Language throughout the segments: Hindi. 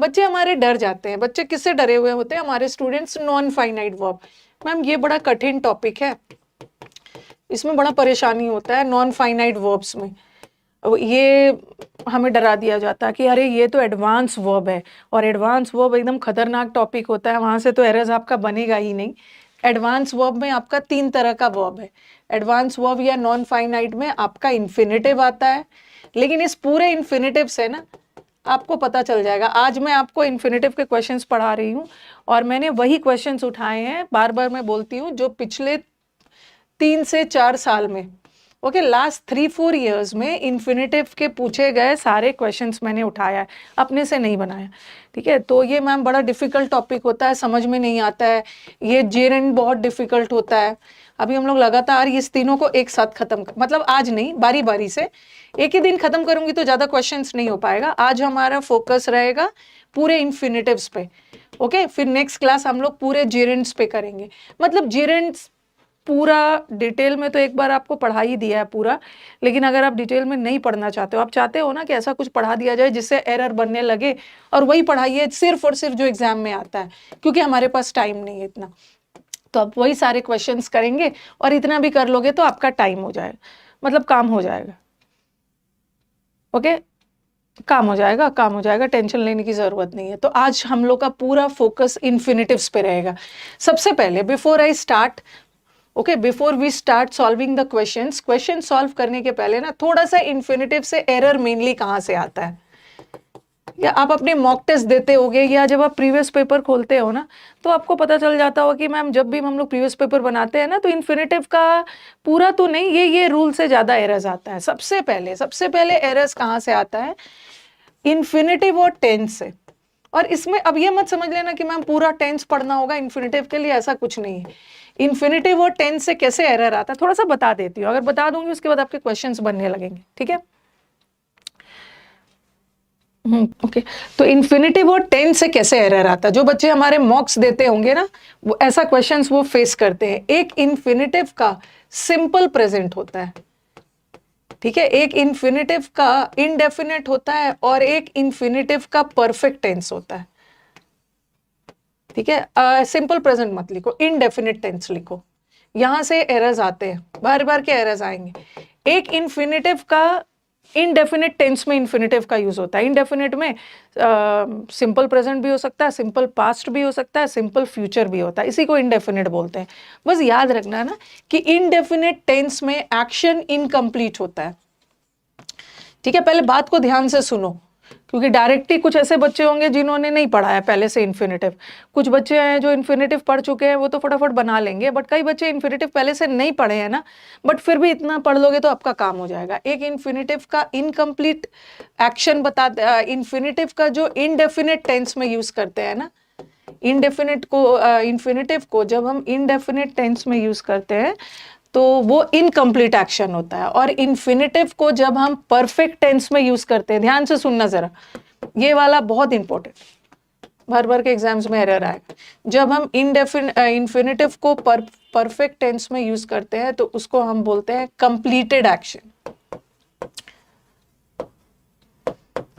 बच्चे हमारे डर जाते हैं। बच्चे किससे डरे हुए होते हैं? हमारे students non finite verb. Ma'am ये बड़ा कठिन टॉपिक है, इसमें बड़ा परेशानी होता है नॉन फाइनाइट वर्ब्स में। ये हमें डरा दिया जाता है कि अरे ये तो एडवांस वर्ब है, और एडवांस वर्ब एकदम खतरनाक टॉपिक होता है, वहाँ से तो एरर्स आपका बनेगा ही नहीं। एडवांस वर्ब में आपका 3 तरह का वर्ब है। एडवांस वर्ब या नॉन फाइनाइट में आपका इन्फिनेटिव आता है, लेकिन इस पूरे इन्फिनेटिव से ना आपको पता चल जाएगा। आज मैं आपको इन्फिनेटिव के क्वेश्चंस पढ़ा रही हूँ, और मैंने वही क्वेश्चंस उठाए हैं, बार बार मैं बोलती हूँ, जो पिछले 3 से 4 साल में, ओके, लास्ट 3-4 ईयर्स में इन्फिनेटिव के पूछे गए सारे क्वेश्चंस मैंने उठाया है, अपने से नहीं बनाया। ठीक है, तो ये मैम बड़ा डिफिकल्ट टॉपिक होता है, समझ में नहीं आता है। ये जेरेंड बहुत डिफिकल्ट होता है। अभी हम लोग लगातार इस तीनों को एक साथ खत्म मतलब आज नहीं, बारी बारी से एक ही दिन खत्म करूंगी तो ज्यादा क्वेश्चंस नहीं हो पाएगा। आज हमारा फोकस रहेगा पूरे इन्फिनेटिव्स पे। ओके, फिर नेक्स्ट क्लास हम लोग पूरे जेरेंड्स पे करेंगे। मतलब जेरेंड्स पूरा डिटेल में तो एक बार आपको पढ़ा ही दिया है पूरा, लेकिन अगर आप डिटेल में नहीं पढ़ना चाहते हो, आप चाहते हो ना कि ऐसा कुछ पढ़ा दिया जाए जिससे एरर बनने लगे, और वही पढ़ाइए सिर्फ और सिर्फ जो एग्जाम में आता है, क्योंकि हमारे पास टाइम नहीं है इतना, तो आप वही सारे क्वेश्चंस करेंगे, और इतना भी कर लोगे तो आपका टाइम हो जाएगा, मतलब काम हो जाएगा। ओके, काम हो जाएगा, काम हो जाएगा, टेंशन लेने की जरूरत नहीं है। तो आज हम लोग का पूरा फोकस इन्फिनेटिव्स पे रहेगा। सबसे पहले before I start, okay, before we start solving the questions, question solve करने के पहले ना थोड़ा सा इन्फिनेटिव से एरर मेनली कहाँ से आता है, या आप अपने मॉक टेस्ट देते होगे, या जब आप प्रीवियस पेपर खोलते हो ना, तो आपको पता चल जाता होगा कि मैम जब भी हम लोग प्रीवियस पेपर बनाते हैं ना, तो इन्फिनेटिव का पूरा तो नहीं, ये रूल से ज्यादा एरर्स आता है। सबसे पहले एरर्स कहाँ से आता है? इन्फिनेटिव और टेंस से। और इसमें अब ये मत समझ लेना कि मैम पूरा टेंस पढ़ना होगा इन्फिनेटिव के लिए, ऐसा कुछ नहीं है। इन्फिनेटिव और टेंस से कैसे एरर आता है थोड़ा सा बता देती हूँ, अगर बता दूंगी उसके बाद आपके क्वेश्चंस बनने लगेंगे। ठीक है, ओके, तो इन्फिनेटिव और टेंस से कैसे एरर आता है? जो बच्चे हमारे मॉक्स देते होंगे ना, वो ऐसा क्वेश्चंस वो फेस करते हैं। एक इन्फिनेटिव का सिंपल प्रेजेंट होता है, ठीक है, एक इन्फिनेटिव का इनडेफिनेट होता है, और एक इन्फिनेटिव का परफेक्ट टेंस होता है। ठीक है, सिंपल प्रेजेंट मत लिखो, इनडेफिनेट टेंस लिखो, यहां से एरर्स आते हैं, बार बार के एरर्स आएंगे। एक इन्फिनेटिव का इनडेफिनेट टेंस में इन्फिनेटिव का यूज होता है। इनडेफिनेट में सिंपल प्रेजेंट भी हो सकता है, सिंपल पास्ट भी हो सकता है, सिंपल फ्यूचर भी होता है, इसी को इनडेफिनेट बोलते हैं। बस याद रखना ना कि इनडेफिनेट टेंस में एक्शन इनकम्प्लीट होता है। ठीक है, पहले बात को ध्यान से सुनो, क्योंकि डायरेक्टली कुछ ऐसे बच्चे होंगे जिन्होंने नहीं पढ़ा है पहले से इन्फिनेटिव। कुछ बच्चे हैं जो इन्फिनेटिव पढ़ चुके हैं, वो तो फटाफट बना लेंगे, बट कई बच्चे इन्फिनेटिव पहले से नहीं पढ़े हैं ना, बट फिर भी इतना पढ़ लोगे तो आपका काम हो जाएगा। एक इन्फिनेटिव का इनकम्प्लीट एक्शन बता, इन्फिनेटिव का जो इनडेफिनेट टेंस में यूज करते हैं ना, इनडेफिनेट को इन्फिनेटिव को जब हम इनडेफिनेट टेंस में यूज करते हैं तो वो इनकम्प्लीट एक्शन होता है, और इन्फिनेटिव को जब हम परफेक्ट टेंस में यूज करते हैं, ध्यान से सुनना जरा, ये वाला बहुत इंपॉर्टेंट, भर भर के एग्जाम्स में एरर आएगा। जब हम इन्फिनेटिव को परफेक्ट टेंस में यूज करते हैं तो उसको हम बोलते हैं कंप्लीटेड एक्शन।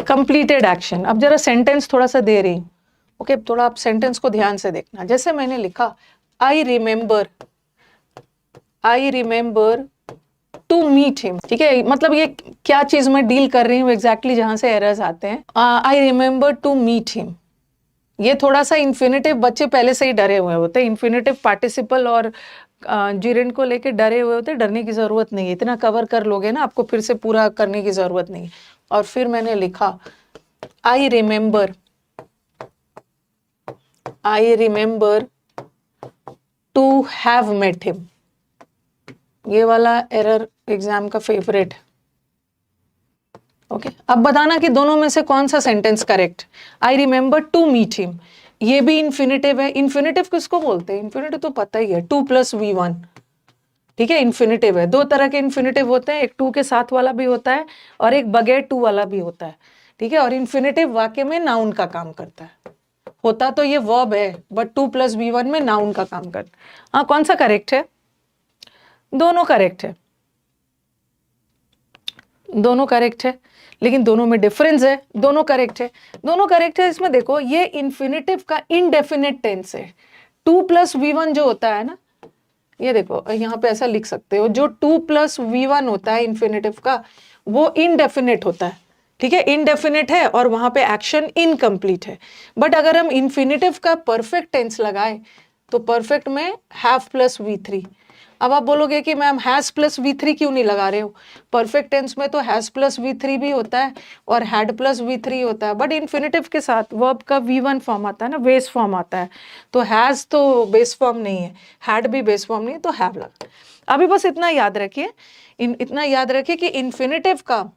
Completed action. अब जरा सेंटेंस थोड़ा सा दे रही हूं, ओके, थोड़ा आप सेंटेंस को ध्यान से देखना। जैसे मैंने लिखा I remember to meet him, ठीक है, मतलब ये क्या चीज मैं डील कर रही हूँ एग्जैक्टली, जहां से एरर्स आते हैं। I remember to meet him, ये थोड़ा सा इन्फिनेटिव बच्चे पहले से ही डरे हुए होते हैं, इन्फिनेटिव पार्टिसिपल और जिरेंड को लेके डरे हुए होते हैं। डरने की जरूरत नहीं है, इतना कवर कर लोगे ना, आपको फिर से पूरा करने की जरूरत नहीं है। और फिर मैंने लिखा I remember to have met him, ये वाला एरर एग्जाम का फेवरेट। ओके, अब बताना कि दोनों में से कौन सा sentence correct. I remember to meet him, ये भी इन्फिनेटिव है। इन्फिनेटिव किसको बोलते हैं? इन्फिनेटिव तो पता ही है, 2+V1, ठीक है, इन्फिनेटिव है। दो तरह के इन्फिनेटिव होते हैं, एक 2 के साथ वाला भी होता है और एक बगैर 2 वाला भी होता है, ठीक है। और इन्फिनेटिव वाक्य में नाउन का काम करता है, होता तो ये वर्ब है, बट 2+V1 में नाउन का काम करता है। हाँ, कौन सा करेक्ट है? दोनों करेक्ट है, दोनों करेक्ट है। लेकिन दोनों में डिफरेंस है, दोनों करेक्ट है, दोनों करेक्ट है। इसमें देखो ये इन्फिनेटिव का इनडेफिनिट टेंस है। 2 + V1 जो होता है ना, ये देखो यहाँ पे ऐसा लिख सकते हो, जो 2 + V1 होता है इन्फिनेटिव का, वो इनडेफिनिट होता है, ठीक है, इनडेफिनिट है और वहां पे एक्शन इनकम्प्लीट है। बट अगर हम इन्फिनेटिव का परफेक्ट टेंस लगाए तो परफेक्ट में हैव + V3। अब आप बोलोगे कि मैम हैज + V3 क्यों नहीं लगा रहे हो? परफेक्ट टेंस में तो हैज + V3 भी होता है और हैड + V3 होता है, बट इन्फिनेटिव के साथ वर्ब का V1 फॉर्म आता है ना, बेस फॉर्म आता है। तो हैज तो बेस फॉर्म नहीं है, हैड भी बेस फॉर्म नहीं है, तो हैव लगा। अभी बस इतना याद रखिए, इतना याद रखिए कि इन्फिनेटिव का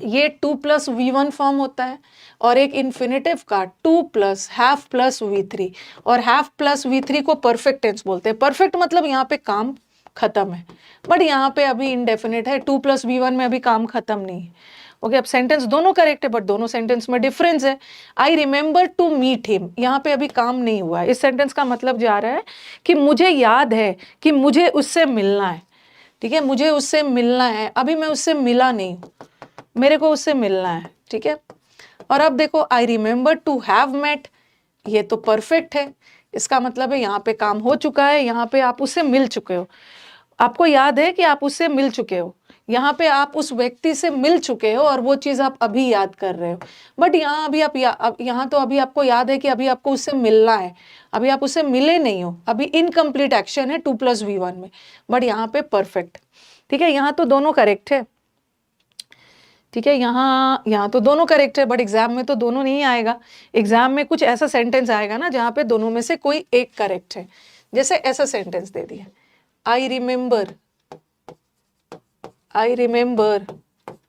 ये 2 + V1 फॉर्म होता है और एक इन्फिनेटिव का 2 + हैव + V3, और हैव + V3 को परफेक्ट टेंस बोलते हैं। परफेक्ट मतलब यहाँ पे काम खत्म है, बट यहाँ पे अभी इनडेफिनिट है। 2 + V1 में अभी काम खत्म नहीं है। ओके, अब सेंटेंस दोनों करेक्ट है, बट दोनों सेंटेंस में डिफरेंस है। I remember to meet him, यहाँ पे अभी काम नहीं हुआ है। इस सेंटेंस का मतलब जा रहा है कि मुझे याद है कि मुझे उससे मिलना है, ठीक है, मुझे उससे मिलना है, अभी मैं उससे मिला नहीं हूँ, मेरे को उससे मिलना है, ठीक है। और अब देखो I remember to have met, ये तो परफेक्ट है, इसका मतलब है यहाँ पे काम हो चुका है, यहाँ पे आप उससे मिल चुके हो, आपको याद है कि आप उससे मिल चुके हो, यहाँ पे आप उस व्यक्ति से मिल चुके हो और वो चीज़ आप अभी याद कर रहे हो। बट यहाँ अभी आप यहाँ तो अभी आपको याद है कि अभी आपको उससे मिलना है, अभी आप उससे मिले नहीं हो, अभी इनकम्प्लीट एक्शन है 2 + V1 में, बट यहाँ पे परफेक्ट, ठीक है। यहाँ तो दोनों करेक्ट है, ठीक है, यहाँ तो दोनों करेक्ट है, बट एग्जाम में तो दोनों नहीं आएगा। एग्जाम में कुछ ऐसा सेंटेंस आएगा ना जहाँ पे दोनों में से कोई एक करेक्ट है। जैसे ऐसा सेंटेंस दे दिया, I remember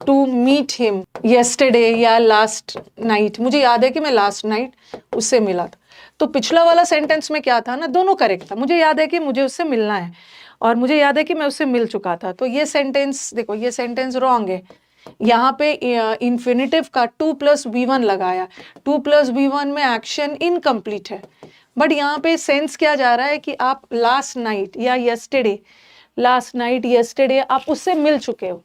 to meet him yesterday या लास्ट नाइट, मुझे याद है कि मैं लास्ट नाइट उससे मिला था। तो पिछला वाला सेंटेंस में क्या था ना, दोनों करेक्ट था, मुझे याद है कि मुझे उससे मिलना है और मुझे याद है कि मैं उससे मिल चुका था। तो ये सेंटेंस देखो, ये सेंटेंस रॉन्ग है। यहाँ पे इन्फिनेटिव का 2 + V1 लगाया, 2 + V1 में एक्शन इनकम्प्लीट है, बट यहाँ पे सेंस क्या जा रहा है कि आप लास्ट नाइट या येस्टरडे आप उससे मिल चुके हो,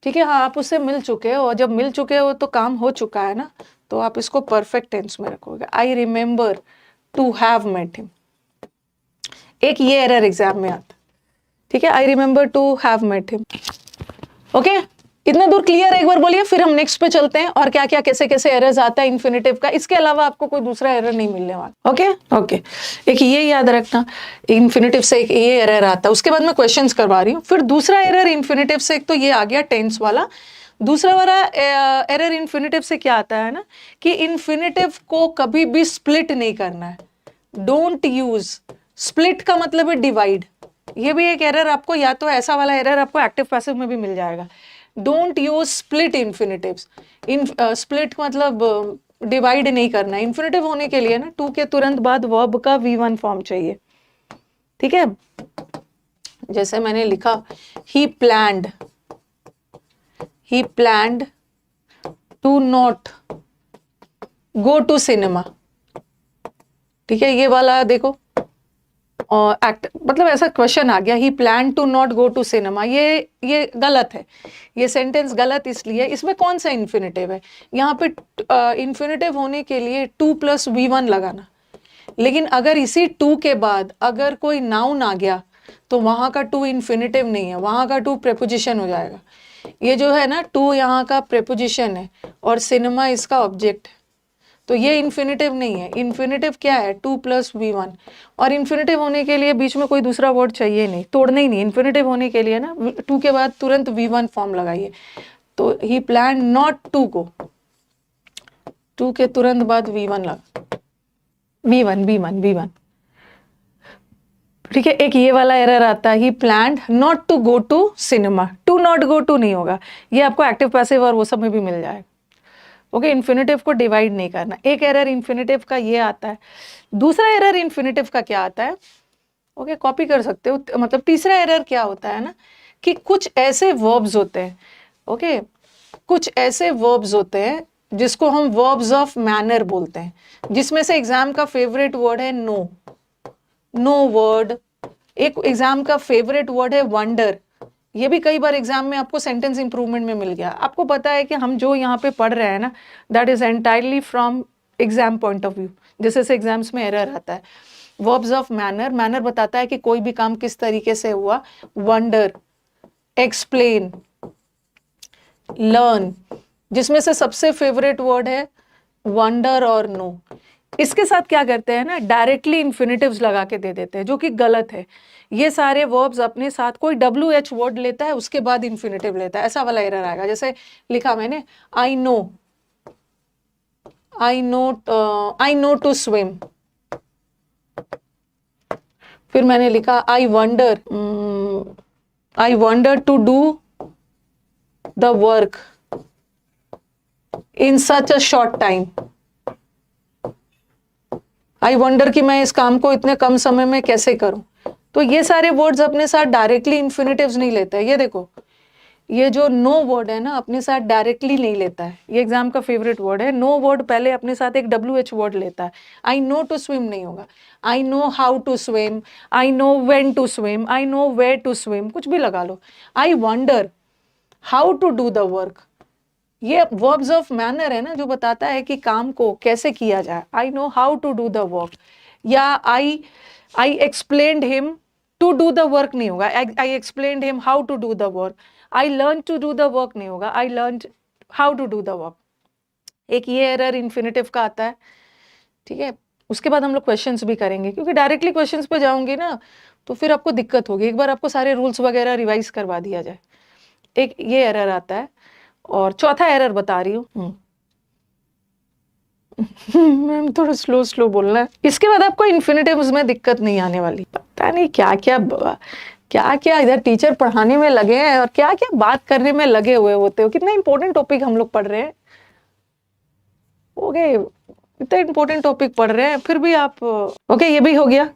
ठीक है, हाँ आप उससे मिल चुके हो, और जब मिल चुके हो तो काम हो चुका है ना, तो आप इसको परफेक्ट टेंस में रखोगे। I remember to have met him, एक ये एरर एग्जाम में आता, ठीक है, I remember to have met him. Okay, इतना दूर क्लियर है? एक बार बोलिए, फिर हम नेक्स्ट पे चलते हैं और क्या क्या कैसे कैसे एरर्स आता है इन्फिनेटिव का। इसके अलावा आपको कोई दूसरा एरर नहीं मिलने वाला। ओके ओके, एक ये याद रखना, इन्फिनेटिव से एक ये एरर आता है, उसके बाद मैं क्वेश्चंस करवा रही हूँ। फिर दूसरा एरर इन्फिनेटिव से, एक तो ये आ गया टेंस वाला, दूसरा वाला एरर इन्फिनेटिव से क्या आता है ना, कि इन्फिनेटिव को कभी भी स्प्लिट नहीं करना है। डोंट यूज, स्प्लिट का मतलब है डिवाइड। ये भी एक एरर आपको, या तो ऐसा वाला एरर आपको एक्टिव पैसिव में भी मिल जाएगा। Don't use split infinitives. Split मतलब डिवाइड नहीं करना। इन्फिनेटिव होने के लिए ना 2 के तुरंत बाद वर्ब का V1 फॉर्म चाहिए, ठीक है। जैसे मैंने लिखा, he planned to not go to cinema, ठीक है, ये वाला देखो एक्ट, मतलब ऐसा क्वेश्चन आ गया, he plan to not go to cinema, ये गलत है, ये सेंटेंस गलत इसलिए, इसमें कौन सा इन्फिनेटिव है? यहाँ पे इन्फिनेटिव होने के लिए 2 + V1 लगाना, लेकिन अगर इसी 2 के बाद अगर कोई नाउन आ गया तो वहां का 2 इन्फिनेटिव नहीं है, वहां का 2 प्रेपोजिशन हो जाएगा। ये जो है ना 2 यहाँ का प्रेपोजिशन है और सिनेमा इसका ऑब्जेक्ट है, तो ये इन्फिनेटिव नहीं है। इन्फिनेटिव क्या है? 2 + V1, और इन्फिनेटिव होने के लिए बीच में कोई दूसरा वर्ड चाहिए नहीं, तोड़ना ही नहीं। इन्फिनेटिव होने के लिए ना 2 के बाद तुरंत V1 फॉर्म लगाइए। तो ही प्लान नॉट टू गो, 2 के तुरंत बाद V1 लगा, V1, ठीक है। एक ये वाला एरर आता है, he planned not to go to cinema, to not go to नहीं होगा, ये आपको एक्टिव पैसिव और वो सब में भी मिल जाएगा। ओके, इन्फिनेटिव को डिवाइड नहीं करना। एक एरर इन्फिनेटिव का ये आता है। दूसरा एरर इन्फिनेटिव का क्या आता है? ओके, कॉपी कर सकते हो। मतलब तीसरा एरर क्या होता है ना, कि कुछ ऐसे वर्ब्स होते हैं, ओके, कुछ ऐसे वर्ब्स होते हैं जिसको हम वर्ब्स ऑफ मैनर बोलते हैं, जिसमें से एग्जाम का फेवरेट वर्ड है नो वर्ड, एक एग्जाम का फेवरेट वर्ड है वंडर ये भी कई बार एग्जाम में आपको सेंटेंस इंप्रूवमेंट में मिल गया। आपको पता है कि हम जो यहाँ पे पढ़ रहे हैं ना, that is entirely from exam point of view. जैसे एग्जाम्स में एरर आता है। वर्ब्स ऑफ मैनर, मैनर बताता है कि कोई भी काम किस तरीके से हुआ। वंडर, एक्सप्लेन, लर्न, जिसमें से सबसे फेवरेट वर्ड है वंडर और नो। इसके साथ क्या करते हैं ना, डायरेक्टली इन्फिनिटिव्स लगा के दे देते हैं, जो कि गलत है। ये सारे वर्ब्स अपने साथ कोई WH वर्ड लेता है, उसके बाद इन्फिनिटिव लेता है, ऐसा वाला एरर आएगा। जैसे लिखा मैंने I know, I know to swim, फिर मैंने लिखा I wonder to do the work in such a short time. I wonder कि मैं इस काम को इतने कम समय में कैसे करूं। तो ये सारे वर्ड्स अपने साथ डायरेक्टली इन्फिनिटिव्स नहीं लेते हैं। ये देखो, ये जो नो वर्ड है ना, अपने साथ डायरेक्टली नहीं लेता है। ये एग्जाम का फेवरेट वर्ड है। नो वर्ड पहले अपने साथ एक WH वर्ड लेता है। आई नो टू स्विम नहीं होगा, I know how to swim, I know when to swim, I know where to swim, कुछ भी लगा लो। I wonder how to do the work, ये वर्ब्स ऑफ मैनर है ना, जो बताता है कि काम को कैसे किया जाए। I know how to do the work, या I explained him to do the work नहीं होगा, I explained him how to do the work. I learn to do the work नहीं होगा, I learn how to do the work. एक ये एरर इन्फिनिटिव का आता है, ठीक है। उसके बाद हम लोग क्वेश्चंस भी करेंगे, क्योंकि डायरेक्टली क्वेश्चंस पे जाऊंगी ना तो फिर आपको दिक्कत होगी। एक बार आपको सारे रूल्स वगैरह रिवाइज करवा दिया जाए। एक ये एरर आता है, और चौथा एरर बता रही हूँ। मैम थोड़ा स्लो बोलना है। इसके बाद आपको इन्फिनिटिव्स में दिक्कत नहीं आने वाली। पता नहीं क्या क्या इधर टीचर पढ़ाने में लगे हैं और क्या क्या बात करने में लगे हुए होते हो। कितना इंपॉर्टेंट टॉपिक हम लोग पढ़ रहे हैं, ओके, इतना इंपॉर्टेंट टॉपिक पढ़ रहे हैं, फिर भी आप ओके। ये भी हो गया,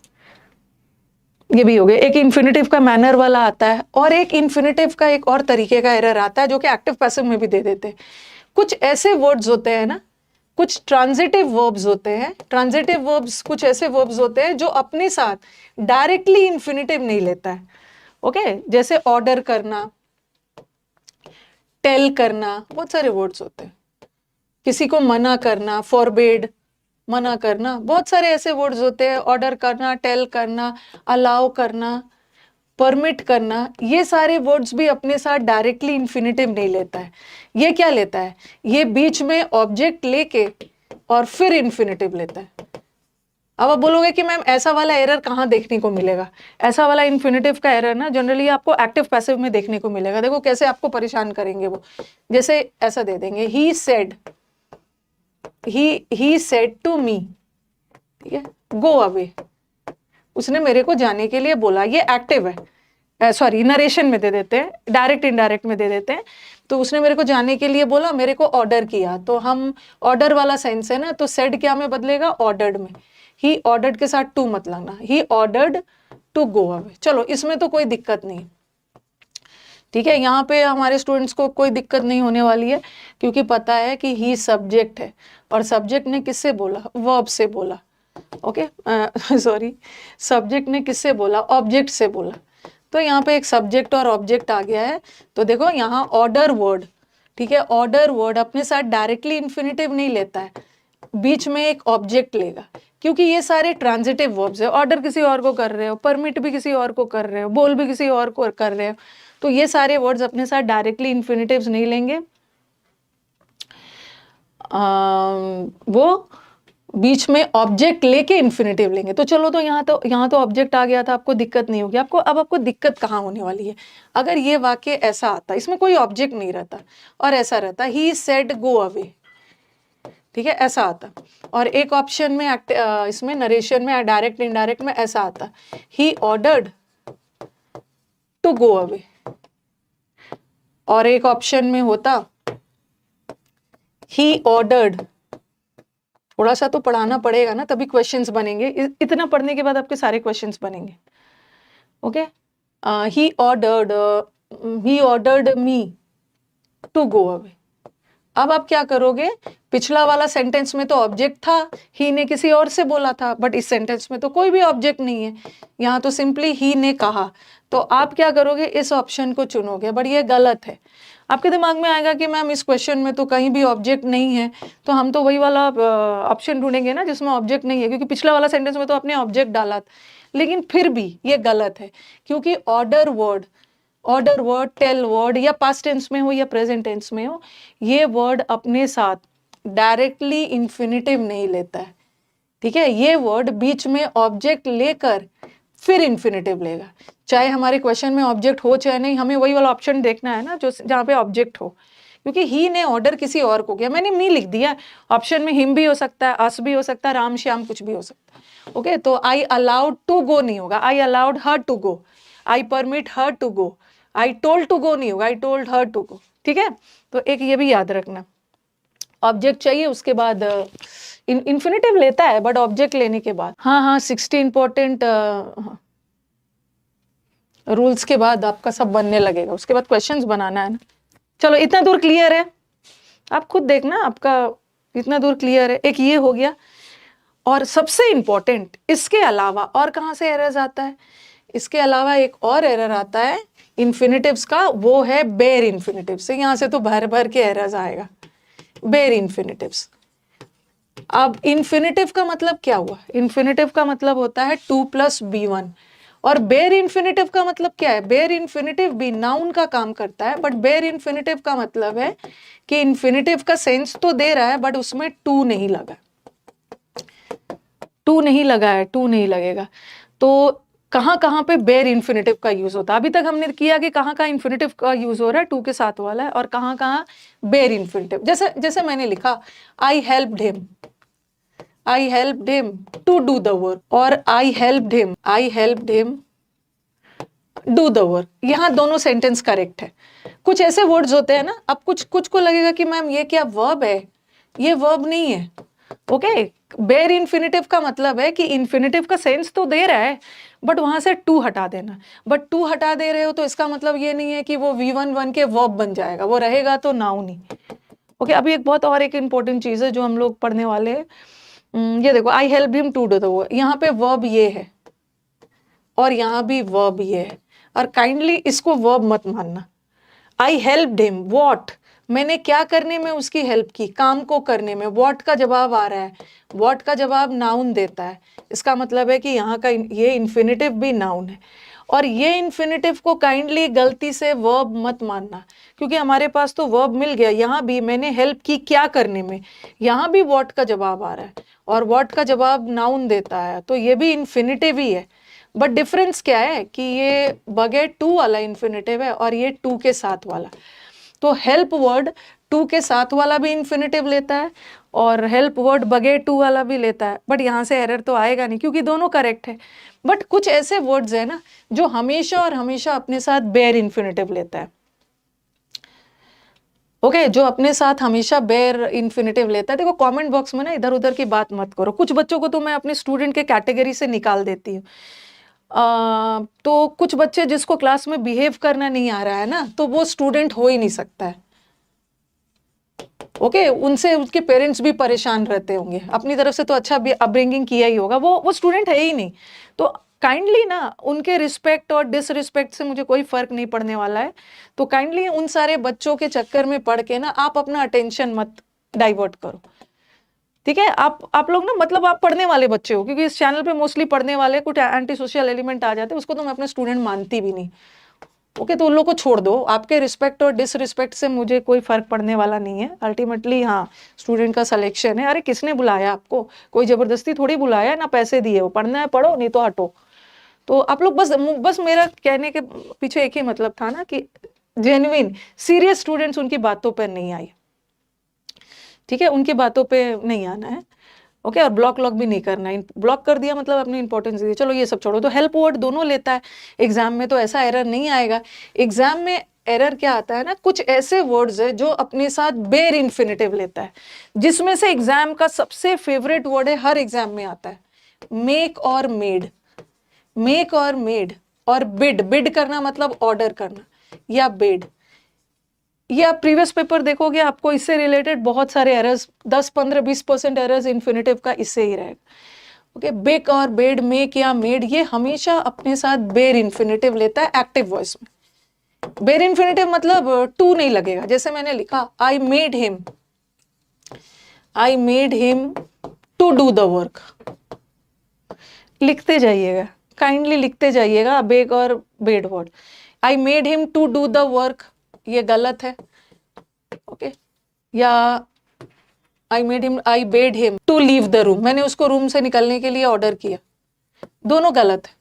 ये भी हो गया। एक इन्फिनिटिव का मैनर वाला आता है, और एक इन्फिनिटिव का एक और तरीके का एरर आता है, जो कि एक्टिव पैसिव में भी दे देते हैं। कुछ ऐसे वर्ड्स होते हैं ना, कुछ ट्रांजिटिव वर्ब्स होते हैं। ट्रांजिटिव वर्ब्स कुछ ऐसे वर्ब्स होते हैं जो अपने साथ डायरेक्टली इन्फिनिटिव नहीं लेता है, ओके। जैसे ऑर्डर करना, टेल करना, बहुत सारे वर्ड्स होते हैं। किसी को मना करना, फॉरबिड, मना करना, बहुत सारे ऐसे वर्ड्स होते हैं। ऑर्डर करना, टेल करना, अलाउ करना, परमिट करना, ये सारे वर्ड्स भी अपने साथ डायरेक्टली इन्फिनिटिव नहीं लेता है। ये क्या लेता है, ये बीच में ऑब्जेक्ट लेके और फिर इन्फिनिटिव लेता है। अब आप बोलोगे कि मैम ऐसा वाला एरर कहाँ देखने को मिलेगा। ऐसा वाला इन्फिनिटिव का एरर ना जनरली आपको एक्टिव पैसिव में देखने को मिलेगा। देखो कैसे आपको परेशान करेंगे वो। जैसे ऐसा दे देंगे, ही सेड टू मी, ठीक है, गो अवे, उसने मेरे को जाने के लिए बोला। ये एक्टिव है, सॉरी नरेशन में दे देते हैं, डायरेक्ट इनडायरेक्ट में दे देते हैं। तो उसने मेरे को जाने के लिए बोला, मेरे को ऑर्डर किया, तो हम ऑर्डर वाला सेंस है ना, तो सेड क्या में बदलेगा, ऑर्डर्ड में। ही ऑर्डर्ड के साथ टू मत लगना, he ordered to go away. चलो इसमें तो कोई दिक्कत नहीं, ठीक है। यहाँ पे हमारे स्टूडेंट्स को कोई दिक्कत नहीं होने वाली है, क्योंकि पता है कि ही सब्जेक्ट है, और सब्जेक्ट ने किससे बोला, वर्ब से बोला, ओके। सॉरी, सब्जेक्ट ने किससे बोला, ऑब्जेक्ट से बोला। तो यहाँ पे एक सब्जेक्ट और ऑब्जेक्ट आ गया है। तो देखो यहाँ ऑर्डर वर्ड, ठीक है, ऑर्डर वर्ड अपने साथ डायरेक्टली इन्फिनिटिव नहीं लेता है, बीच में एक ऑब्जेक्ट लेगा, क्योंकि ये सारे ट्रांजिटिव वर्ब्स है। ऑर्डर किसी और को कर रहे हो, परमिट भी किसी और को कर रहे हो, बोल भी किसी और को कर रहे हो, तो ये सारे वर्ड्स अपने साथ डायरेक्टली इन्फिनिटिव्स नहीं लेंगे। वो बीच में ऑब्जेक्ट लेके इन्फिनिटिव लेंगे। तो चलो, तो यहाँ तो ऑब्जेक्ट आ गया था, आपको दिक्कत नहीं होगी। आपको दिक्कत कहाँ होने वाली है, अगर ये वाक्य ऐसा आता, इसमें कोई ऑब्जेक्ट नहीं रहता और ऐसा रहता, ही सेड गो अवे, ठीक है, ऐसा आता। और एक ऑप्शन में इसमें नरेशन में डायरेक्ट इनडायरेक्ट में ऐसा आता, he ordered to go away. और एक ऑप्शन में होता, ही ऑर्डर्ड। थोड़ा सा तो पढ़ाना पड़ेगा ना, तभी क्वेश्चंस बनेंगे। इतना पढ़ने के बाद आपके सारे क्वेश्चंस बनेंगे, okay. He ordered me to go away, अब आप क्या करोगे, पिछला वाला सेंटेंस में तो ऑब्जेक्ट था, ही ने किसी और से बोला था, बट इस सेंटेंस में तो कोई भी ऑब्जेक्ट नहीं है, यहाँ तो सिंपली ही ने कहा। तो आप क्या करोगे, इस ऑप्शन को चुनोगे, बट ये गलत है। आपके दिमाग में आएगा कि मैम इस क्वेश्चन में तो कहीं भी ऑब्जेक्ट नहीं है, तो हम तो वही वाला ऑप्शन ढूंढेंगे ना जिसमें ऑब्जेक्ट नहीं है, क्योंकि पिछला वाला सेंटेंस में तो आपने ऑब्जेक्ट डाला था। लेकिन फिर भी ये गलत है, क्योंकि ऑर्डर वर्ड, टेल वर्ड, या पास्ट टेंस में हो या प्रेजेंट टेंस में हो, ये वर्ड अपने साथ डायरेक्टली इन्फिनिटिव नहीं लेता है। ठीक है, ये वर्ड बीच में ऑब्जेक्ट लेकर फिर इन्फिनिटिव लेगा। चाहे हमारे क्वेश्चन में ऑब्जेक्ट हो चाहे नहीं, हमें वही वाला ऑप्शन देखना है ना जो जहाँ पे ऑब्जेक्ट हो, क्योंकि ही ने ऑर्डर किसी और को किया, मैंने मी लिख दिया, ऑप्शन में हिम भी हो सकता है, अस भी हो सकता है, राम श्याम कुछ भी हो सकता है। ओके, तो आई अलाउड टू गो नहीं होगा, I allowed her to go, I permit her to go, I told to go नहीं होगा, आई टोल्ड हर टू गो। ठीक है, तो एक ये भी याद रखना, ऑब्जेक्ट चाहिए, उसके बाद इन्फिनिटिव लेता है बट ऑब्जेक्ट लेने के बाद। हाँ, 60 इंपॉर्टेंट रूल्स के बाद आपका सब बनने लगेगा, उसके बाद क्वेश्चंस बनाना है ना। चलो इतना दूर क्लियर है, आप खुद देखना आपका इतना दूर क्लियर है। एक ये हो गया, और सबसे इंपॉर्टेंट इसके अलावा और कहाँ से एरर्स आता है, इसके अलावा एक और एरर आता है इन्फिनिटिव्स का, वो है बेयर इन्फिनिटिव से। यहाँ से तो भर भर के एरर्स आएगा, बेयर इन्फिनिटिव्स। अब इन्फिनिटिव का मतलब क्या हुआ, इन्फिनिटिव का मतलब होता है 2 + B1, और बेयर इन्फिनिटिव का मतलब क्या है, बेयर इन्फिनिटिव भी नाउन का काम करता है, बट बेयर इन्फिनिटिव का मतलब है कि इन्फिनिटिव का सेंस तो दे रहा है बट उसमें टू नहीं लगा, टू नहीं लगा है, टू नहीं लगेगा। तो कहाँ कहाँ पे बेयर इन्फिनिटिव का यूज होता है, अभी तक हमने किया कि कहाँ कहाँ इन्फिनिटिव का यूज हो रहा है, टू के साथ वाला है, और कहाँ कहाँ बेयर इन्फिनिटिव। जैसे जैसे मैंने लिखा, आई helped him, I helped him to do the work, और I helped him do the work। यहाँ दोनों सेंटेंस करेक्ट है। कुछ ऐसे वर्ड्स होते हैं ना, अब कुछ को लगेगा कि मैम ये क्या वर्ब है, ये वर्ब नहीं है। ओके, बेयर इन्फिनिटिव का मतलब है कि इन्फिनिटिव का सेंस तो दे रहा है बट वहां से टू हटा देना, बट टू हटा दे रहे हो तो इसका मतलब ये नहीं है कि वो V1 बन के वर्ब बन जाएगा, वो रहेगा तो नाउन ही। ओके, अभी एक बहुत और एक इंपॉर्टेंट चीज है जो हम लोग पढ़ने वाले हैं। ये देखो, I help him to do the work, यहाँ पे वर्ब ये है और यहाँ भी वर्ब ये है, और काइंडली इसको वर्ब मत मानना। आई हेल्प्ड हिम व्हाट, मैंने क्या करने में उसकी हेल्प की, काम को करने में। व्हाट का जवाब आ रहा है, व्हाट का जवाब नाउन देता है, इसका मतलब है कि यहाँ का ये इन्फिनिटिव भी नाउन है। और ये इन्फिनिटिव को काइंडली गलती से वर्ब मत मानना, क्योंकि हमारे पास तो वर्ब मिल गया, यहाँ भी मैंने हेल्प की क्या करने में, यहाँ भी व्हाट का जवाब आ रहा है और व्हाट का जवाब नाउन देता है, तो ये भी इन्फिनिटिव ही है। बट डिफरेंस क्या है कि ये बगैर टू वाला इन्फिनिटिव है और ये टू के साथ वाला। तो हेल्प वर्ड टू के साथ वाला भी इन्फिनिटिव लेता है और हेल्प वर्ड बगैर टू वाला भी लेता है, बट यहाँ से एरर तो आएगा नहीं क्योंकि दोनों करेक्ट है। बट कुछ ऐसे वर्ड्स है ना जो हमेशा और हमेशा अपने साथ बेयर इन्फिनिटिव लेता है। ओके, जो अपने साथ हमेशा बेयर इन्फिनिटिव लेता है। देखो कमेंट बॉक्स में ना इधर उधर की बात मत करो, कुछ बच्चों को तो मैं अपने स्टूडेंट के कैटेगरी से निकाल देती हूँ। तो कुछ बच्चे जिसको क्लास में बिहेव करना नहीं आ रहा है ना, तो वो स्टूडेंट हो ही नहीं सकता है। ओके, उनसे उसके पेरेंट्स भी परेशान रहते होंगे, अपनी तरफ से तो अच्छा अपब्रिंगिंग किया ही होगा, वो स्टूडेंट है ही नहीं। तो काइंडली ना उनके रिस्पेक्ट और डिसरिस्पेक्ट से मुझे कोई फर्क नहीं पड़ने वाला है। तो काइंडली उन सारे बच्चों के चक्कर में पड़ के ना आप अपना अटेंशन मत डाइवर्ट करो। ठीक है, आप लोग ना, मतलब आप पढ़ने वाले बच्चे हो, क्योंकि इस चैनल पे मोस्टली पढ़ने वाले कुछ एंटी सोशल एलिमेंट आ जाते हैं, उसको तो मैं अपने स्टूडेंट मानती भी नहीं। ओके, तो उन लोग को छोड़ दो, आपके रिस्पेक्ट और डिसरिस्पेक्ट से मुझे कोई फर्क पड़ने वाला नहीं है। अल्टीमेटली हाँ, स्टूडेंट का सिलेक्शन है। अरे किसने बुलाया आपको, कोई जबरदस्ती थोड़ी बुलाया, ना पैसे दिए हो, पढ़ना है पढ़ो, नहीं तो हटो। तो आप लोग बस मेरा कहने के पीछे एक ही मतलब था ना कि जेन्युइन सीरियस स्टूडेंट्स उनकी बातों पर नहीं आए। ठीक है, उनकी बातों पे नहीं आना है। ओके, और ब्लॉक भी नहीं करना है। ब्लॉक कर दिया मतलब अपनी इंपॉर्टेंस दी। चलो ये सब छोड़ो, तो हेल्प वर्ड दोनों लेता है। एग्जाम में तो ऐसा एरर नहीं आएगा। एग्जाम में एरर क्या आता है ना, कुछ ऐसे वर्ड्स है जो अपने साथ बेयर इन्फिनिटिव लेता है, जिसमें से एग्जाम का सबसे फेवरेट वर्ड है, हर एग्जाम में आता है, मेक और मेड। मेक और मेड और बिड करना मतलब ऑर्डर करना, या बिड, ये आप प्रीवियस पेपर देखोगे, आपको इससे रिलेटेड बहुत सारे एरर्स, 10, 15, 20% एरर्स इन्फिनेटिव का इससे ही रहेगा। ओके, बेक और बेड, मेक या मेड, ये हमेशा अपने साथ बेर इन्फिनेटिव लेता है एक्टिव वॉइस में। बेर इन्फिनेटिव मतलब टू नहीं लगेगा। जैसे मैंने लिखा I made him to do the work, लिखते जाइएगा, काइंडली लिखते जाइएगा बेक और bade word. I made him to do the work, ये गलत है। ओके, या I bade him to leave the room, मैंने उसको रूम से निकलने के लिए ऑर्डर किया, दोनों गलत है।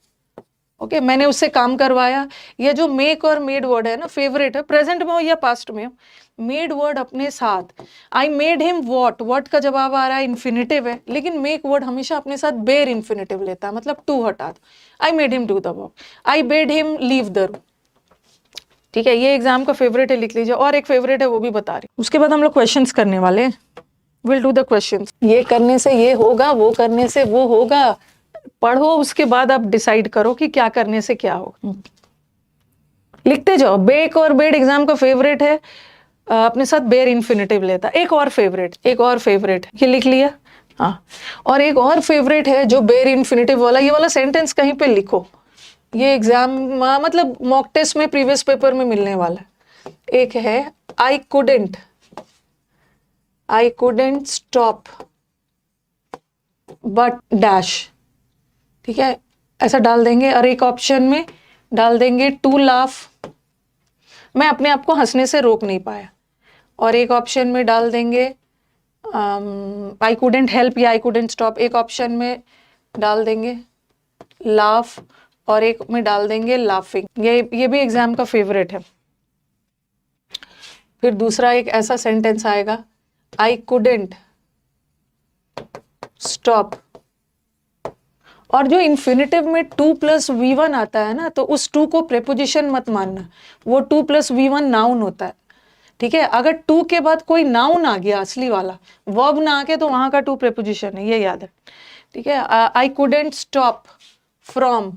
ओके, मैंने उससे काम करवाया। ये जो मेक और मेड वर्ड है ना, फेवरेट है, प्रेजेंट में हो या पास्ट में हो। मेड वर्ड अपने साथ, आई मेड हिम वॉट का जवाब आ रहा है इन्फिनेटिव है, लेकिन मेक वर्ड हमेशा अपने साथ बेर इन्फिनेटिव लेता है, मतलब टू हटा दो। आई made him do the work, I bade him leave the room. ठीक है, ये एग्जाम का फेवरेट है, लिख लीजिए। और एक फेवरेट है, वो भी बता रही हूँ। उसके बाद हम लोग क्वेश्चंस करने वाले हैं, विल डू द क्वेश्चंस। ये करने से ये होगा, वो करने से वो होगा, पढ़ो, उसके बाद आप डिसाइड करो कि क्या करने से क्या होगा। लिखते जाओ। बेक और बेड एग्जाम का फेवरेट है, अपने साथ बेर इन्फिनेटिव लेता। एक और फेवरेट ये लिख लिया। हाँ, और एक और फेवरेट है जो बेर इन्फिनेटिव वाला, ये वाला सेंटेंस कहीं पे लिखो, ये एग्जाम मतलब मॉक टेस्ट में प्रीवियस पेपर में मिलने वाला है। एक है आई कुडेंट स्टॉप बट डैश, ठीक है, ऐसा डाल देंगे। और एक ऑप्शन में डाल देंगे टू लाफ, मैं अपने आप को हंसने से रोक नहीं पाया। और एक ऑप्शन में डाल देंगे आई कुडेंट हेल्प या आई कुडेंट स्टॉप। एक ऑप्शन में डाल देंगे लाफ और एक में डाल देंगे लाफिंग। ये भी एग्जाम का फेवरेट है। फिर दूसरा एक ऐसा सेंटेंस आएगा, आई कुडेंट स्टॉप, और जो इन्फिनेटिव में 2+V1 आता है ना, तो उस 2 को प्रेपोजिशन मत मानना, वो 2+V1 नाउन होता है। ठीक है, अगर 2 के बाद कोई नाउन आ गया असली वाला, वर्ब ना आके, तो वहां का 2 प्रेपोजिशन है, ये याद है। ठीक है, आई कुडेंट स्टॉप फ्रॉम,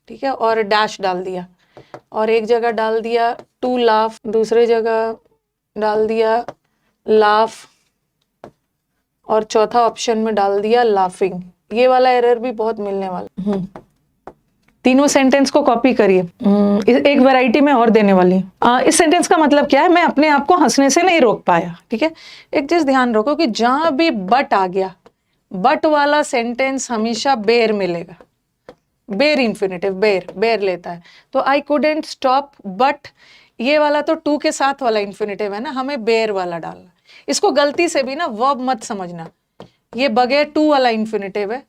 ठीक है, और डैश डाल दिया। और एक जगह डाल दिया टू लाफ, दूसरे जगह डाल दिया लाफ, और चौथा ऑप्शन में डाल दिया लाफिंग। ये वाला एरर भी बहुत मिलने वाला। तीनों सेंटेंस को कॉपी करिए। एक वैरायटी में और देने वाली हूँ। इस सेंटेंस का मतलब क्या है, मैं अपने आप को हंसने से नहीं रोक पाया। ठीक है, एक चीज ध्यान रखो कि जहां भी बट आ गया, बट वाला सेंटेंस हमेशा बेर मिलेगा। बेर इन्फिनेटिव, बेर लेता है। तो आई कुडेंट स्टॉप बट, ये वाला तो 2 के साथ वाला इन्फिनेटिव है ना, हमें बेर वाला डालना। इसको गलती से भी ना वर्ब मत समझना, ये बगैर 2 वाला इन्फिनेटिव है,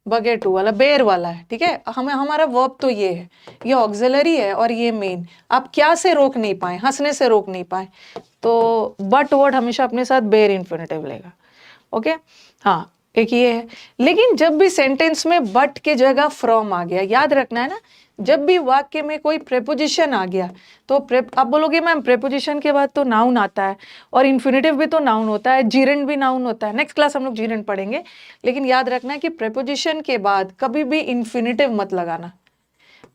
बगैर 2 वाला बेर वाला है। ठीक है, हमें हमारा वर्ब तो ये है, ये ऑक्सिलरी है और ये मेन। आप क्या से रोक नहीं पाए, हंसने से रोक नहीं पाए, तो बट वर्ड हमेशा अपने साथ बेर इन्फिनेटिव लेगा। ओके, हाँ, एक ये है। लेकिन जब भी सेंटेंस में बट के जगह फ्रॉम आ गया, याद रखना है ना, जब भी वाक्य में कोई प्रेपोजिशन आ गया, तो आप बोलोगे मैम प्रेपोजिशन के बाद तो नाउन आता है, और इन्फिनेटिव भी तो नाउन होता है, जीरेंड भी नाउन होता है। नेक्स्ट क्लास हम लोग जीरेंड पढ़ेंगे। लेकिन याद रखना है कि प्रेपोजिशन के बाद कभी भी इन्फिनेटिव मत लगाना,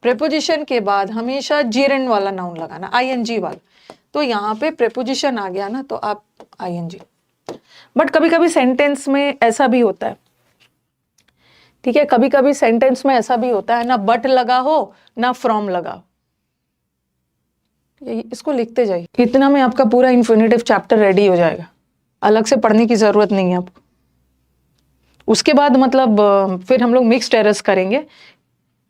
प्रेपोजिशन के बाद हमेशा जीरेंड वाला नाउन लगाना, आईएनजी वाला। तो यहाँ पे प्रेपोजिशन आ गया ना, तो आप आईएनजी। बट कभी कभी सेंटेंस में ऐसा भी होता है, ठीक है, कभी कभी सेंटेंस में ऐसा भी होता है ना बट लगा हो ना फ्रॉम लगा हो। इसको लिखते जाइए, इतना में आपका पूरा इन्फिनेटिव चैप्टर रेडी हो जाएगा, अलग से पढ़ने की जरूरत नहीं है आपको। उसके बाद मतलब फिर हम लोग मिक्स्ड एरर्स करेंगे,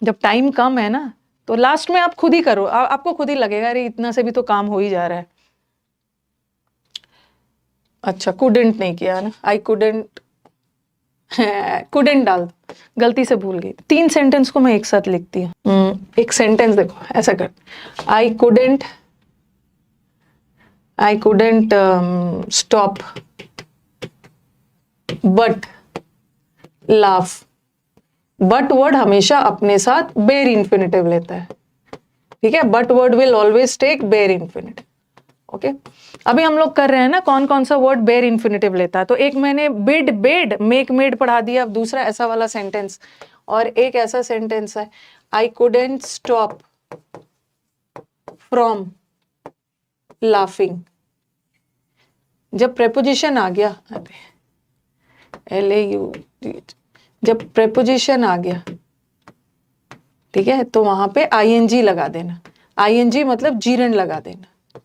जब टाइम कम है ना, तो लास्ट में आप खुद ही करो, आपको खुद ही लगेगा अरे इतना से भी तो काम हो ही जा रहा है। अच्छा, कुडेंट नहीं किया ना, आई कुडेंट डाल दो, गलती से भूल गई। 3 सेंटेंस को मैं एक साथ लिखती हूँ। एक सेंटेंस देखो, ऐसा कर, I couldn't stop but laugh. But word हमेशा अपने साथ बेर इन्फिनेटिव लेता है। ठीक है, but word will always take bare infinitive. Okay, अभी हम लोग कर रहे हैं ना कौन कौन सा वर्ड बेर इन्फिनेटिव लेता है। तो एक मैंने बिड बेड मेक मेड पढ़ा दिया, अब दूसरा ऐसा वाला सेंटेंस, और एक ऐसा सेंटेंस है आई कुडेंट स्टॉप फ्रॉम लाफिंग। जब प्रेपोजिशन आ गया, LAU, जब प्रेपोजिशन आ गया, ठीक है, तो वहां पे ING लगा देना। ING मतलब जीरन लगा देना।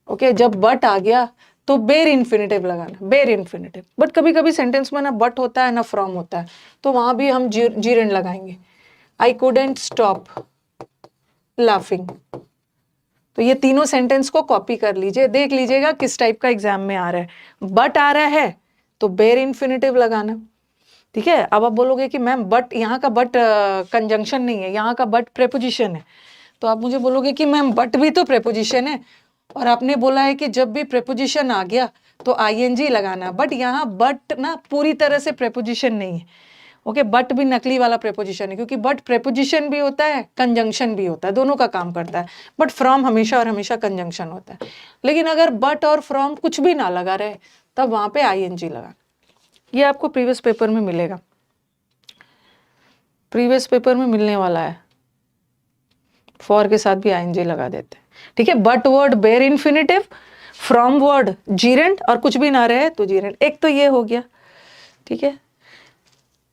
ओके, जब बट आ गया तो बेर इन्फिनेटिव लगाना, बेर इन्फिनेटिव। बट कभी कभी सेंटेंस में ना बट होता है ना फ्रॉम होता है, तो वहां भी हम जीरन लगाएंगे। I couldn't stop laughing. तो ये तीनों सेंटेंस को कॉपी कर लीजिए, देख लीजिएगा किस टाइप का एग्जाम में आ रहा है। बट आ रहा है तो बेर इन्फिनेटिव लगाना, ठीक है। अब आप बोलोगे कि मैम बट, यहाँ का बट कंजंक्शन नहीं है, यहाँ का बट प्रेपोजिशन है। तो आप मुझे बोलोगे कि मैम बट भी तो प्रेपोजिशन है, और आपने बोला है कि जब भी प्रेपोजिशन आ गया तो ING लगाना। बट यहाँ बट ना पूरी तरह से प्रेपोजिशन नहीं है। ओके, बट भी नकली वाला प्रेपोजिशन है, क्योंकि बट प्रेपोजिशन भी होता है, कंजंक्शन भी होता है, दोनों का काम करता है। बट फ्रॉम हमेशा और हमेशा कंजंक्शन होता है। लेकिन अगर बट और फ्रॉम कुछ भी ना लगा रहे, तब वहां पे ING लगाना। ये आपको प्रीवियस पेपर में मिलेगा, प्रीवियस पेपर में मिलने वाला है। फॉर के साथ भी ING लगा देते हैं, ठीक है। But word bare infinitive, from word जीरेंट, और कुछ भी ना रहे तो जीरेंट। एक तो ये हो गया, ठीक है,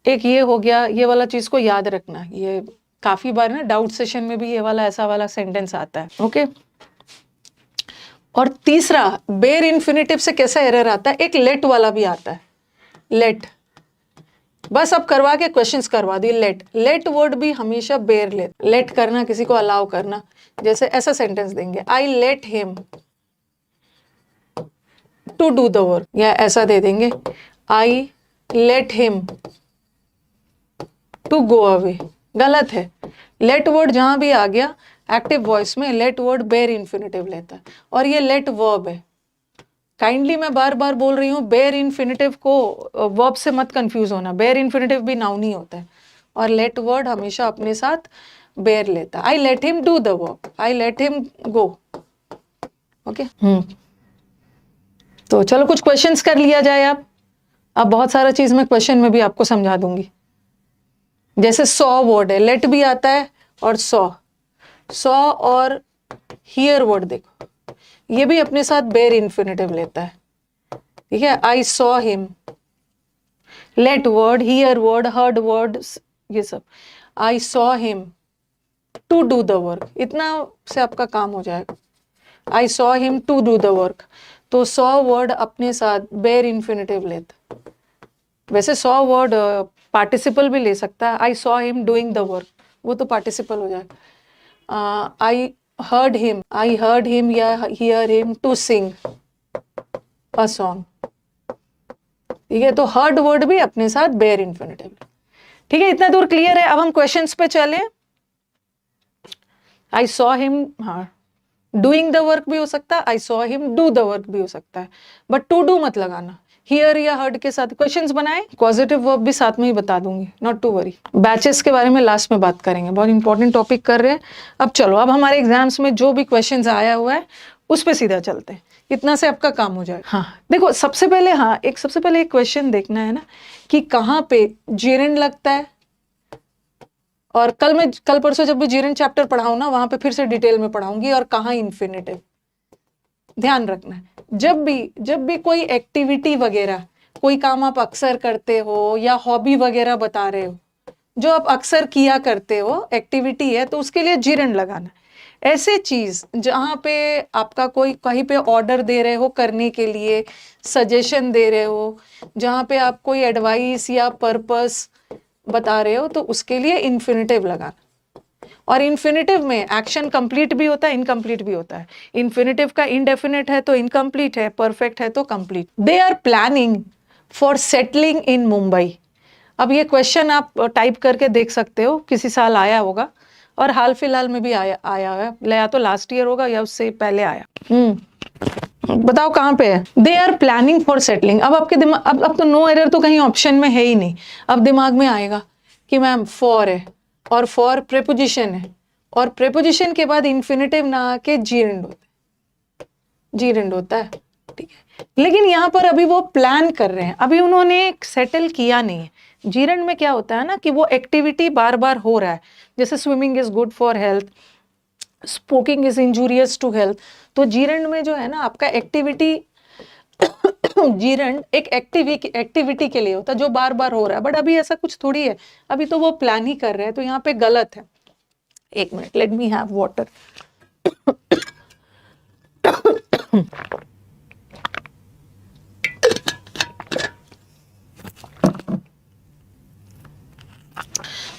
एक ये हो गया। ये वाला चीज को याद रखना, ये काफी बार ना डाउट सेशन में भी ये वाला ऐसा वाला सेंटेंस आता है। ओके, और तीसरा बेर इन्फिनेटिव से कैसा एरर आता है, एक लेट वाला भी आता है। लेट, बस अब करवा के क्वेश्चंस करवा दी। लेट वर्ड भी हमेशा बेर लेट करना, किसी को अलाउ करना। जैसे ऐसा सेंटेंस देंगे, I let him to do the work, या ऐसा दे देंगे, I let him to go away. गलत है। लेट वर्ड जहां भी आ गया एक्टिव वॉइस में, लेट वर्ड बेर इन्फिनेटिव लेता है, और ये लेट वर्ब है। काइंडली मैं बार बार बोल रही हूँ, बेर इन्फिनेटिव को वर्ब से मत कंफ्यूज होना। बेर इन्फिनेटिव भी नाउन ही होता है, और लेट वर्ड हमेशा अपने साथ बेर लेता है। आई let him do the work, I let him go. Okay, तो चलो कुछ क्वेश्चंस कर लिया जाए। अब बहुत सारा चीज मैं क्वेश्चन में भी आपको समझा दूंगी। जैसे सॉ वर्ड है, लेट भी आता है और सॉ और हियर वर्ड देखो, ये भी अपने साथ बेर इन्फिनेटिव लेता है, ठीक है। I saw him, let word, here word, heard word, ये सब। I saw him to do the work, इतना से आपका काम हो जाएगा। I saw him to do the work, तो सॉ वर्ड अपने साथ बेर इन्फिनेटिव लेता। वैसे सॉ वर्ड पार्टिसिपल भी ले सकता है। I saw him doing the work, वो तो पार्टिसिपल हो जाएगा। आई heard him या hear him to sing a song, ठीक है। तो heard word भी अपने साथ बेर इन्फिनेटिव, ठीक है। इतना दूर क्लियर है। अब हम क्वेश्चंस पे चले। I saw him, हाँ, डूइंग द वर्क भी हो सकता है, I saw him do the work भी हो सकता है, बट टू डू मत लगाना। हियर या हर्ड के साथ क्वेश्चंस बनाए, पॉजिटिव वर्ब भी साथ में ही बता दूंगी, नॉट टू वरी। बैचेस के बारे में लास्ट में बात करेंगे, बहुत इंपॉर्टेंट टॉपिक कर रहे हैं। अब चलो, अब हमारे एग्जाम्स में जो भी क्वेश्चंस आया हुआ है उस पर सीधा चलते हैं, इतना से आपका काम हो जाए। हाँ देखो, सबसे पहले एक क्वेश्चन देखना है ना कि कहाँ पे जेरेंड लगता है। और कल परसों जब भी जेरेंड चैप्टर पढ़ाऊं ना, वहां पे फिर से डिटेल में पढ़ाऊंगी, और कहाँ इन्फिनेटिव। ध्यान रखना है, जब भी कोई एक्टिविटी वगैरह, कोई काम आप अक्सर करते हो या हॉबी वगैरह बता रहे हो, जो आप अक्सर किया करते हो एक्टिविटी है, तो उसके लिए जीरन लगाना। ऐसे चीज जहाँ पे आपका कोई कहीं पे ऑर्डर दे रहे हो करने के लिए, सजेशन दे रहे हो, जहाँ पे आप कोई एडवाइस या पर्पस बता रहे हो, तो उसके लिए इन्फिनेटिव लगाना। और इन्फिनेटिव में एक्शन कंप्लीट भी होता है, इनकम्प्लीट भी होता है। इन्फिनेटिव का इनडेफिनेट है तो इनकम्प्लीट है, परफेक्ट है तो complete. They are planning for settling in Mumbai. अब ये क्वेश्चन आप टाइप करके देख सकते हो, किसी साल आया होगा, और हाल फिलहाल में भी आया है, या तो लास्ट ईयर होगा या उससे पहले आया। बताओ कहाँ पे है। They are planning for settling. अब आपके दिमाग, अब तो नो एरर तो कहीं ऑप्शन में है ही नहीं। अब दिमाग में आएगा कि मैम फॉर है, और फॉर प्रेपोजिशन है, और प्रेपोजिशन के बाद इन्फिनेटिव ना आके जीरेंड होता है, ठीक है। लेकिन यहाँ पर अभी वो प्लान कर रहे हैं, अभी उन्होंने सेटल किया नहीं है। जीरेंड में क्या होता है ना कि वो एक्टिविटी बार बार हो रहा है, जैसे swimming is good for health, spoking is injurious to health, तो जीरंड में जो है ना आपका एक्टिविटी जीरंड एक एक्टिविटी के लिए होता है जो बार बार हो रहा है, बट अभी ऐसा कुछ थोड़ी है, अभी तो वो प्लान ही कर रहे हैं, तो यहाँ पे गलत है। एक minute, let me have water.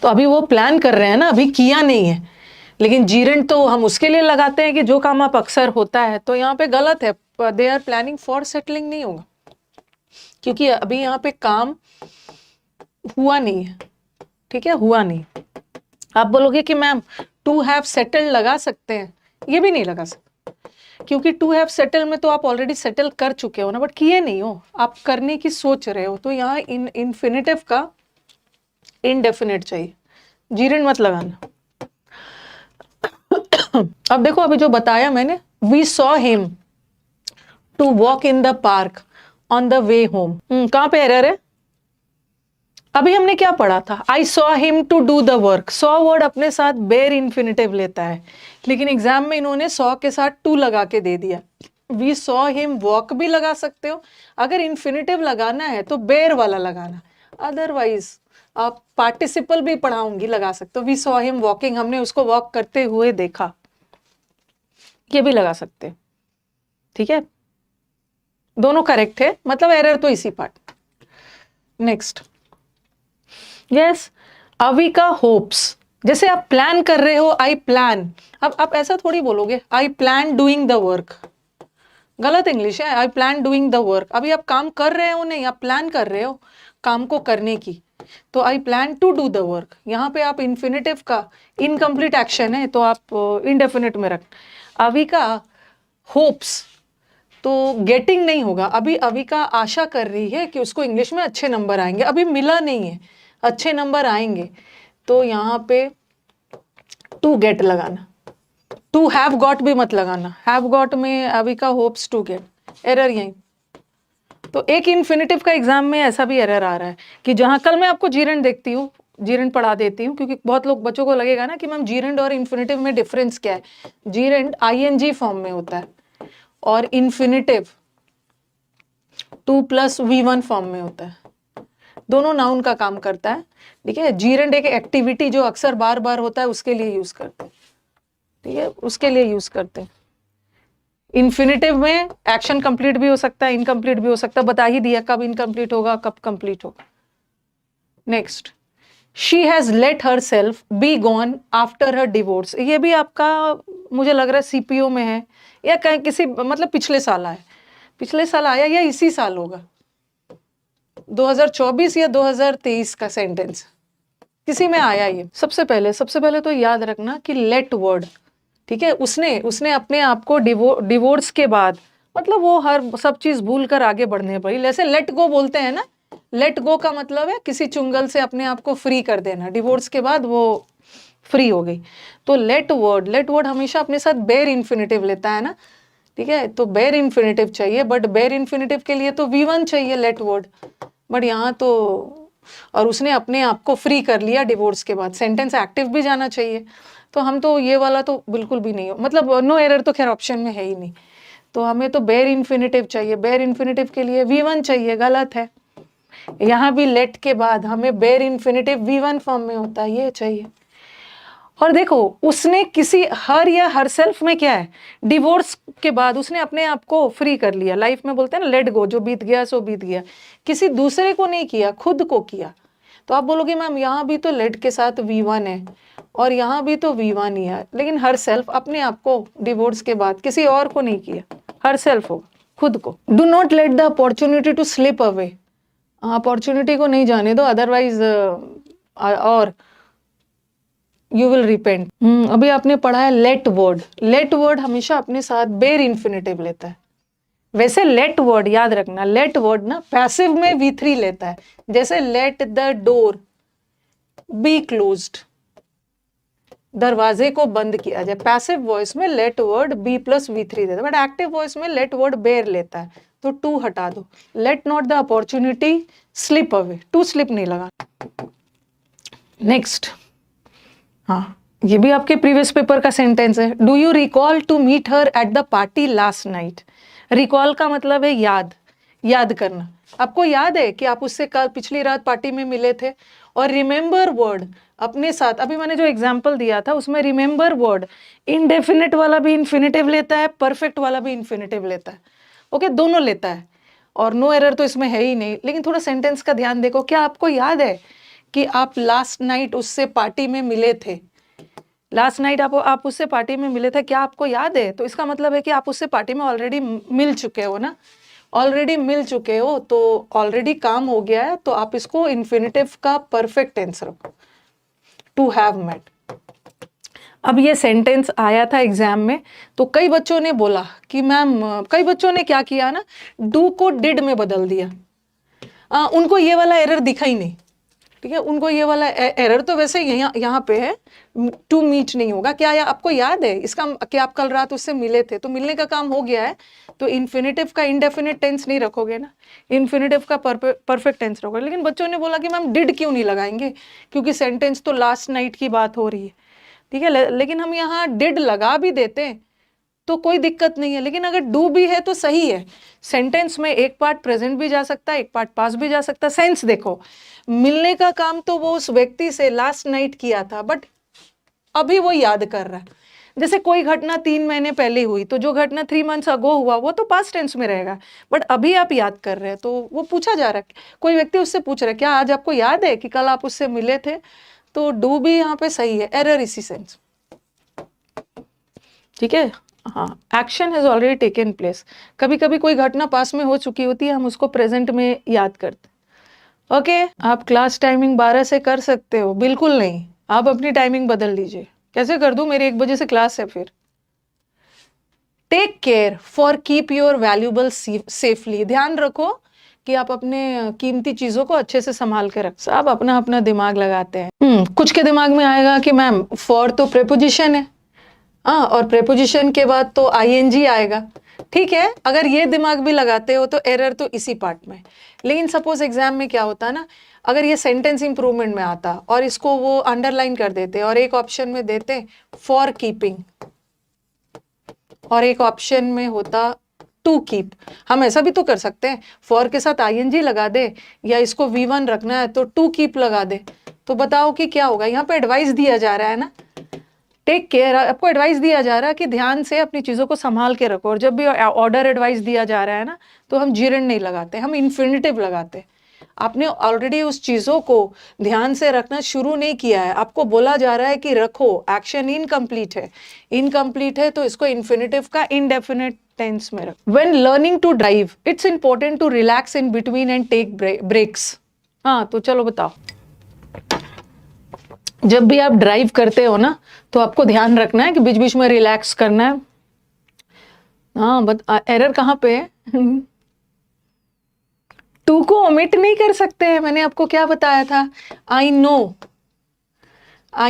तो अभी वो प्लान कर रहे हैं ना, अभी किया नहीं है, लेकिन जीरंड तो हम उसके लिए लगाते हैं कि जो काम आप अक्सर होता है, तो यहाँ पे गलत है, they are planning for settling नहीं होगा, क्योंकि अभी यहाँ पे काम हुआ नहीं है, ठीक है, हुआ नहीं। आप बोलोगे कि मैम टू हैव सेटल्ड लगा सकते हैं, ये भी नहीं लगा सकते, क्योंकि टू हैव सेटल में तो आप ऑलरेडी सेटल कर चुके हो ना, बट किए नहीं हो, आप करने की सोच रहे हो, तो यहाँ इन्फिनिटिव का इनडेफिनेट चाहिए, जीरंड मत लगाना। अब देखो अभी जो बताया मैंने, we saw him to walk in the park on the way home, कहां पे एरर है? अभी हमने क्या पढ़ा था, I saw him to do the work, saw word अपने साथ बेयर इन्फिनिटिव लेता है, लेकिन एग्जाम में इन्होंने सॉ के साथ टू लगा के दे दिया। वी सॉ हिम वॉक भी लगा सकते हो, अगर इन्फिनिटिव लगाना है तो बेयर वाला लगाना, अदरवाइज आप पार्टिसिपल भी पढ़ाऊंगी लगा सकते हो। वी सॉ हिम वॉकिंग, हमने उसको वॉक करते हुए देखा, ये भी लगा सकते हैं, ठीक है, दोनों करेक्ट है, मतलब एरर तो इसी part. Next, yes, Avika hopes, जैसे आप प्लान कर रहे हो, आई प्लान, अब आप ऐसा थोड़ी बोलोगे I plan doing the work, गलत इंग्लिश है, I plan doing the work, अभी आप काम कर रहे हो नहीं, आप प्लान कर रहे हो काम को करने की, तो I plan to do the work, यहाँ पे आप इन्फिनिटिव का इनकम्प्लीट एक्शन है तो आप इनडेफिनिट में रख। अविका होप्स, तो गेटिंग नहीं होगा, अभी अविका आशा कर रही है कि उसको इंग्लिश में अच्छे नंबर आएंगे, अभी मिला नहीं है, अच्छे नंबर आएंगे, तो यहाँ पे टू गेट लगाना, टू हैव गॉट भी मत लगाना, हैव गॉट में Avika hopes to get, error यहीं। तो एक इन्फिनिटिव का एग्जाम में ऐसा भी एरर आ रहा है कि जहां, कल मैं आपको जीरंड देखती हूँ, जीरंड पढ़ा देती हूँ, क्योंकि बहुत लोग बच्चों को लगेगा ना कि मैम जीरंड और इन्फिनिटिव में डिफरेंस क्या है। जीरंड आईएनजी फॉर्म में होता है और इन्फिनिटिव 2+V1 फॉर्म में होता है, दोनों नाउन का काम करता है, ठीक है। जीरंड एक एक्टिविटी जो अक्सर बार बार होता है उसके लिए यूज करते हैं, ठीक है, उसके लिए यूज करते हैं। इन्फिनिटिव में एक्शन कंप्लीट भी हो सकता है, इनकम्प्लीट भी हो सकता है, बता ही दिया कब इनकम्प्लीट होगा कब कंप्लीट होगा। Next, she has let her self be gone after her divorce, ये भी आपका मुझे लग रहा है सीपीओ में है या कहीं किसी, मतलब पिछले साल आया, पिछले साल आया या इसी साल होगा, 2024 या 2023 का सेंटेंस किसी में आया ये। सबसे पहले तो याद रखना कि लेट वर्ड, ठीक है, उसने अपने आप को डिवोर्स के बाद, मतलब वो हर सब चीज भूल कर आगे बढ़ने पड़ी, जैसे लेट गो बोलते हैं ना, लेट गो का मतलब है किसी चुंगल से अपने आप को फ्री कर देना, डिवोर्स के बाद वो फ्री हो गई, तो लेट वर्ड हमेशा अपने साथ बेयर इन्फिनिटिव लेता है ना, ठीक है, तो बेयर इन्फिनिटिव चाहिए, बट बेयर इन्फिनिटिव के लिए तो V1 चाहिए लेट वर्ड, बट यहाँ तो, और उसने अपने आप को फ्री कर लिया डिवोर्स के बाद, सेंटेंस एक्टिव भी जाना चाहिए, तो हम तो ये वाला तो बिल्कुल भी नहीं हो, मतलब नो एरर तो खैर ऑप्शन में है ही नहीं, तो हमें तो बेयर इन्फिनिटिव चाहिए, बेयर इन्फिनिटिव के लिए V1 चाहिए, गलत है। यहाँ भी लेट के बाद हमें बेयर इन्फिनिटिव V1 फॉर्म में होता है, ये चाहिए। और देखो उसने किसी हर या हर सेल्फ में क्या है, डिवोर्स के बाद उसने अपने आप को फ्री कर लिया, लाइफ में बोलते हैं ना लेट गो, जो बीत गया सो बीत गया, किसी दूसरे को नहीं किया, खुद को किया। तो आप बोलोगे मैम यहाँ भी तो लेट के साथ V1 है और यहाँ भी तो V1 ही है, लेकिन हर सेल्फ अपने आप को डिवोर्स के बाद किसी और को नहीं किया, हर सेल्फ होगा खुद को। Do not let the opportunity to slip away, opportunity को नहीं जाने दो, अदरवाइज और यू विल रिपेंट। अभी आपने पढ़ा है लेट वर्ड हमेशा अपने साथ बेयर इन्फिनिटिव लेता है, वैसे लेट वर्ड याद रखना, लेट वर्ड ना पैसिव में V3 लेता है, जैसे let the door be closed, दरवाजे को बंद किया जाए, पैसिव वॉइस में लेट वर्ड B+V3 देता है, बट एक्टिव वॉइस में लेट वर्ड बेयर लेता है, तो टू हटा दो, let not the opportunity slip away, to slip नहीं लगा। नेक्स्ट, हाँ ये भी आपके प्रीवियस पेपर का सेंटेंस है। Do you recall to meet her at the party last night. Recall का मतलब है याद, याद करना। आपको याद है कि आप उससे कल पिछली रात पार्टी में मिले थे। और रिमेंबर वर्ड अपने साथ, अभी मैंने जो एग्जाम्पल दिया था उसमें रिमेंबर वर्ड इनडेफिनेट वाला भी इन्फिनेटिव लेता है, परफेक्ट वाला भी इन्फिनेटिव लेता है। ओके, दोनों लेता है और नो एरर तो इसमें है ही नहीं। लेकिन थोड़ा सेंटेंस का ध्यान देखो, क्या आपको याद है कि आप लास्ट नाइट उससे पार्टी में मिले थे। लास्ट नाइट आप उससे पार्टी में मिले थे, क्या आपको याद है? तो इसका मतलब है कि आप उससे पार्टी में ऑलरेडी मिल चुके हो ना, ऑलरेडी मिल चुके हो, तो ऑलरेडी काम हो गया है। तो आप इसको इन्फिनेटिव का परफेक्ट टेंस रखो, टू हैव मेट। अब ये सेंटेंस आया था एग्जाम में, तो कई बच्चों ने बोला कि मैम, कई बच्चों ने क्या किया ना, डू को डिड में बदल दिया। उनको ये वाला एरर दिखा ही नहीं, ठीक है, उनको ये वाला एरर तो वैसे यहाँ पे है, टू मीट नहीं होगा। क्या आपको याद है इसका कि आप कल रात उससे मिले थे, तो मिलने का काम हो गया है, तो इन्फिनेटिव का इंडेफिनिट टेंस नहीं रखोगे ना, इन्फिनेटिव का परफेक्ट टेंस रखोगे। लेकिन बच्चों ने बोला कि मैम डिड क्यों नहीं लगाएंगे, क्योंकि सेंटेंस तो लास्ट नाइट की बात हो रही है, ठीक है। लेकिन हम यहाँ डिड लगा भी देते तो कोई दिक्कत नहीं है, लेकिन अगर डू भी है तो सही है। सेंटेंस में एक पार्ट प्रेजेंट भी जा सकता है, एक पार्ट पास्ट भी जा सकता है। सेंस देखो, मिलने का काम तो वो उस व्यक्ति से लास्ट नाइट किया था, बट अभी वो याद कर रहा है। जैसे कोई घटना 3 महीने पहले हुई, तो जो घटना 3 मंथ्स अगो हुआ वो तो पास्ट टेंस में रहेगा, बट अभी आप याद कर रहे हैं, तो वो पूछा जा रहा है। कोई व्यक्ति उससे पूछ रहा है, क्या आज आपको याद है कि कल आप उससे मिले थे, तो डू भी यहाँ पे सही है, एरर इसी सेंस, ठीक है। हाँ, action has already taken place. कभी कभी कोई घटना पास में हो चुकी होती है, हम उसको प्रेजेंट में याद करते हैं। ओके, आप क्लास टाइमिंग 12 से कर सकते हो? बिल्कुल नहीं, आप अपनी टाइमिंग बदल लीजिए। कैसे कर दूं? मेरी 1 बजे से क्लास है। फिर take care for keep your valuable safely. ध्यान रखो कि आप अपने कीमती चीजों को अच्छे से संभाल के रख। सब अपना अपना दिमाग लगाते हैं। कुछ के दिमाग में आएगा कि मैम फॉर तो प्रेपोजिशन है, हाँ, और प्रेपोजिशन के बाद तो आईएनजी आएगा, ठीक है। अगर ये दिमाग भी लगाते हो तो एरर तो इसी पार्ट में। लेकिन सपोज एग्जाम में क्या होता है ना, अगर ये सेंटेंस इंप्रूवमेंट में आता और इसको वो अंडरलाइन कर देते और एक ऑप्शन में देते फॉर कीपिंग और एक ऑप्शन में होता टू कीप। हम ऐसा भी तो कर सकते हैं, फॉर के साथ आईएनजी लगा दे, या इसको V1 रखना है तो टू कीप लगा दे। तो बताओ कि क्या होगा? यहाँ पे एडवाइस दिया जा रहा है ना, टेक केयर, आपको एडवाइस दिया जा रहा है कि ध्यान से अपनी चीज़ों को संभाल के रखो। और जब भी ऑर्डर एडवाइस दिया जा रहा है ना, तो हम जीरन नहीं लगाते, हम इन्फिनेटिव लगाते। आपने ऑलरेडी उस चीज़ों को ध्यान से रखना शुरू नहीं किया है, आपको बोला जा रहा है कि रखो, एक्शन इनकम्प्लीट है। इनकम्प्लीट है तो इसको इन्फिनेटिव का इंडेफिनिट टेंस में रखो। When learning to drive it's important to relax in between and take breaks. हाँ, तो चलो बताओ, जब भी आप ड्राइव करते हो ना, तो आपको ध्यान रखना है कि बीच बीच में रिलैक्स करना है। हाँ, बट एरर कहाँ पे है? टू को ओमिट नहीं कर सकते हैं, मैंने आपको क्या बताया था? I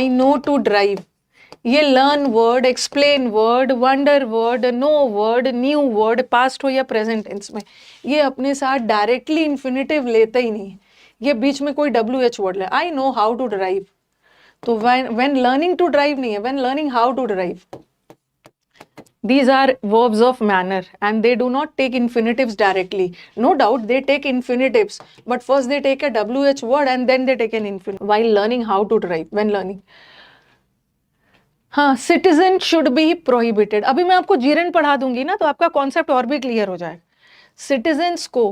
know to drive. ये learn word, explain word, wonder word, know word, new word, past हो या प्रेजेंट टेंस में, ये अपने साथ डायरेक्टली इन्फिनेटिव लेते ही नहीं। ये बीच में कोई WH वर्ड ले, I know how to drive, तो when learning to drive नहीं है, when learning how to drive. These are verbs of manner and they do not take infinitives directly. No doubt they take infinitives, but first they take a WH word and then they take an infinitive while learning how to drive, when learning. हाँ, citizen should be prohibited. अभी मैं आपको जीरन पढ़ा दूंगी ना, तो आपका कॉन्सेप्ट और भी क्लियर हो जाएगा। सिटीजन्स को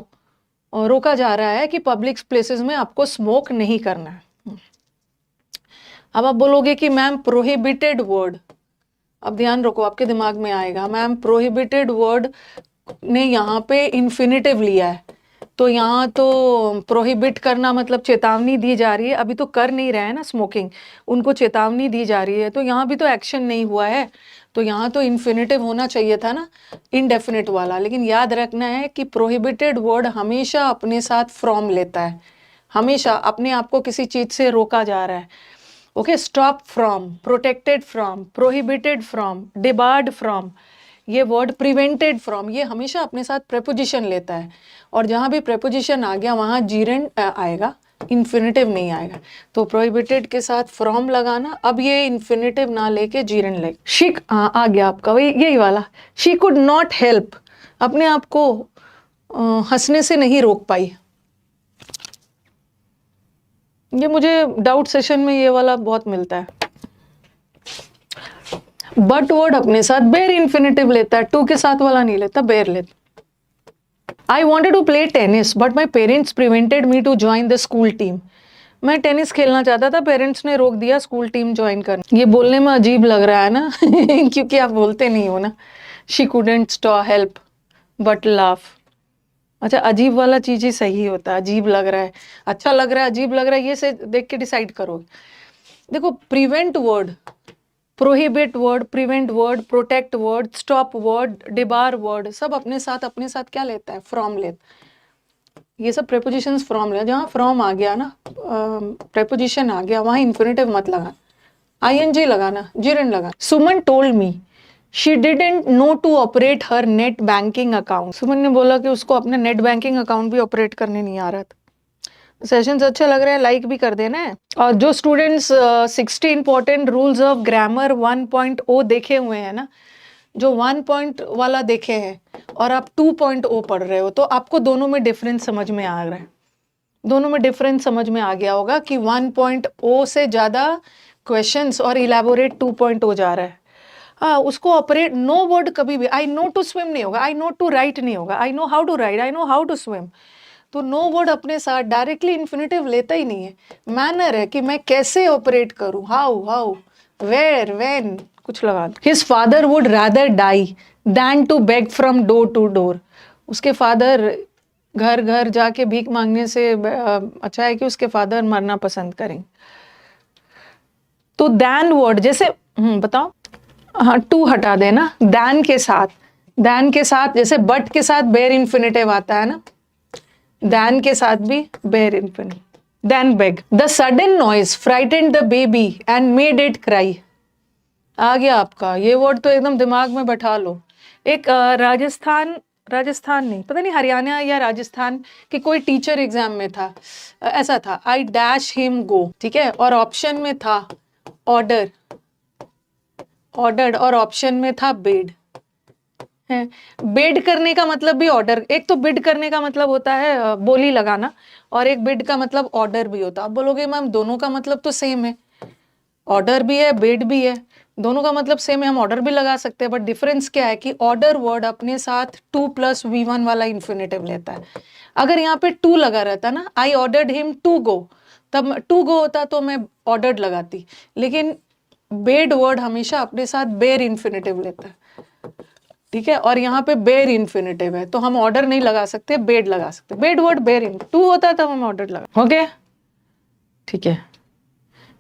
रोका जा रहा है कि पब्लिक प्लेसेस में आपको स्मोक नहीं करना है। अब आप बोलोगे कि मैम प्रोहिबिटेड वर्ड, अब ध्यान रखो, आपके दिमाग में आएगा मैम प्रोहिबिटेड वर्ड ने यहाँ पे इन्फिनेटिव लिया है, तो यहाँ तो प्रोहिबिट करना मतलब चेतावनी दी जा रही है। अभी तो कर नहीं रहे हैं ना स्मोकिंग, उनको चेतावनी दी जा रही है, तो यहाँ भी तो एक्शन नहीं हुआ है, तो यहाँ तो इन्फिनेटिव होना चाहिए था ना, इनडेफिनेट वाला। लेकिन याद रखना है कि प्रोहिबिटेड वर्ड हमेशा अपने साथ फ्रॉम लेता है, हमेशा अपने आप को किसी चीज से रोका जा रहा है। Okay, stop from, protected from, prohibited from, debarred from, ये वर्ड प्रिवेंटेड फ्रॉम, ये हमेशा अपने साथ प्रेपोजिशन लेता है। और जहाँ भी प्रेपोजिशन आ गया वहाँ जीरेंड आएगा, इन्फिनेटिव नहीं आएगा। तो प्रोहिबिटेड के साथ फ्रॉम लगाना। अब ये इन्फिनेटिव ना लेके जीरन ले, शी आ गया आपका वही यही वाला। शी कुड नॉट हेल्प, अपने आप को हंसने से नहीं रोक पाई। ये मुझे डाउट सेशन में ये वाला बहुत मिलता है। बट वर्ड अपने साथ बेर इन्फिनेटिव लेता है, टू के साथ वाला नहीं लेता, बेर लेता। I wanted to play tennis but my parents prevented me to join the school team. मैं टेनिस खेलना चाहता था, पेरेंट्स ने रोक दिया स्कूल टीम ज्वाइन करना। ये बोलने में अजीब लग रहा है ना क्योंकि आप बोलते नहीं हो ना। She couldn't stop help but laugh. अच्छा, अजीब वाला चीज ही सही होता है। अजीब लग रहा है, अच्छा लग रहा है, अजीब लग रहा है, ये से देख के डिसाइड करोगे। देखो, prevent word, prohibit word, prevent word, protect word, stop word, debar word, सब अपने साथ क्या लेता है? फ्रॉम लेता। ये सब प्रेपोजिशंस फ्रॉम ले, जहाँ फ्रॉम आ गया ना, प्रेपोजिशन आ गया, वहां इन्फिनेटिव मत लगाना, आईएनजी लगाना, जिरंड लगाना। Suman told me she didn't know to operate her net banking account. Suman ने बोला कि उसको अपना नेट बैंकिंग अकाउंट भी ऑपरेट करने नहीं आ रहा था। सेशंस अच्छे लग रहे हैं, लाइक भी कर देना है। और जो students 60 important rules of grammar 1.0 देखे हुए हैं ना, जो 1 वाला देखे हैं और आप 2.0 पढ़ रहे हो, तो आपको दोनों में डिफरेंस समझ में आ रहा है। दोनों में डिफरेंस समझ में आ गया होगा कि 1.0 से ज़्यादा क्वेश्चंस और इलेबोरेट 2.0 जा रहा है। हाँ, उसको ऑपरेट, नो वर्ड कभी भी आई नो टू स्विम नहीं होगा, आई नो टू राइट नहीं होगा, I know how to write, I know how to swim. तो नो वर्ड अपने साथ डायरेक्टली इन्फिनेटिव लेता ही नहीं है। मैनर है कि मैं कैसे ऑपरेट करूं, हाउ, वेयर, व्हेन, कुछ लगा दो। His father would rather die than to beg from door to door. उसके फादर घर घर जाके भीख मांगने से अच्छा है कि उसके फादर मरना पसंद करें। तो दैन वर्ड, जैसे बताओ, हाँ, टू हटा देना, दैन के साथ जैसे बट के साथ बेर इन्फिनेटिव आता है ना, दैन के साथ भी बेर इन्फिनेटिव। देन बेग। The sudden noise frightened the baby and made it cry. आ गया आपका ये वर्ड, तो एकदम दिमाग में बैठा लो। एक राजस्थान नहीं, पता नहीं हरियाणा या राजस्थान कि कोई टीचर एग्जाम में था, ऐसा था, आई डैश हिम गो, ठीक है, और ऑप्शन में था ऑर्डर्ड और ऑप्शन में था बेड। है, बेड करने का मतलब भी ऑर्डर, एक तो बिड करने का मतलब होता है बोली लगाना, और एक बिड का मतलब ऑर्डर भी होता है। आप बोलोगे मैम दोनों का मतलब तो सेम है, ऑर्डर भी है, बेड भी है, दोनों का मतलब सेम है, हम ऑर्डर भी लगा सकते हैं, बट डिफरेंस क्या है कि ऑर्डर वर्ड अपने साथ 2 + V1 वाला इन्फिनेटिव लेता है। अगर यहाँ पे 2 लगा रहता ना, I ordered him to go, तब 2 गो होता तो मैं ऑर्डर्ड लगाती, लेकिन बेड वर्ड हमेशा अपने साथ बेर इन्फिनेटिव लेता है, ठीक है, और यहाँ पे बेर इन्फिनेटिव है, तो हम ऑर्डर नहीं लगा सकते, बेड लगा सकते। बेड वर्ड बेर इन 2 होता तब हम ऑर्डर लगा। ओके, ठीक है।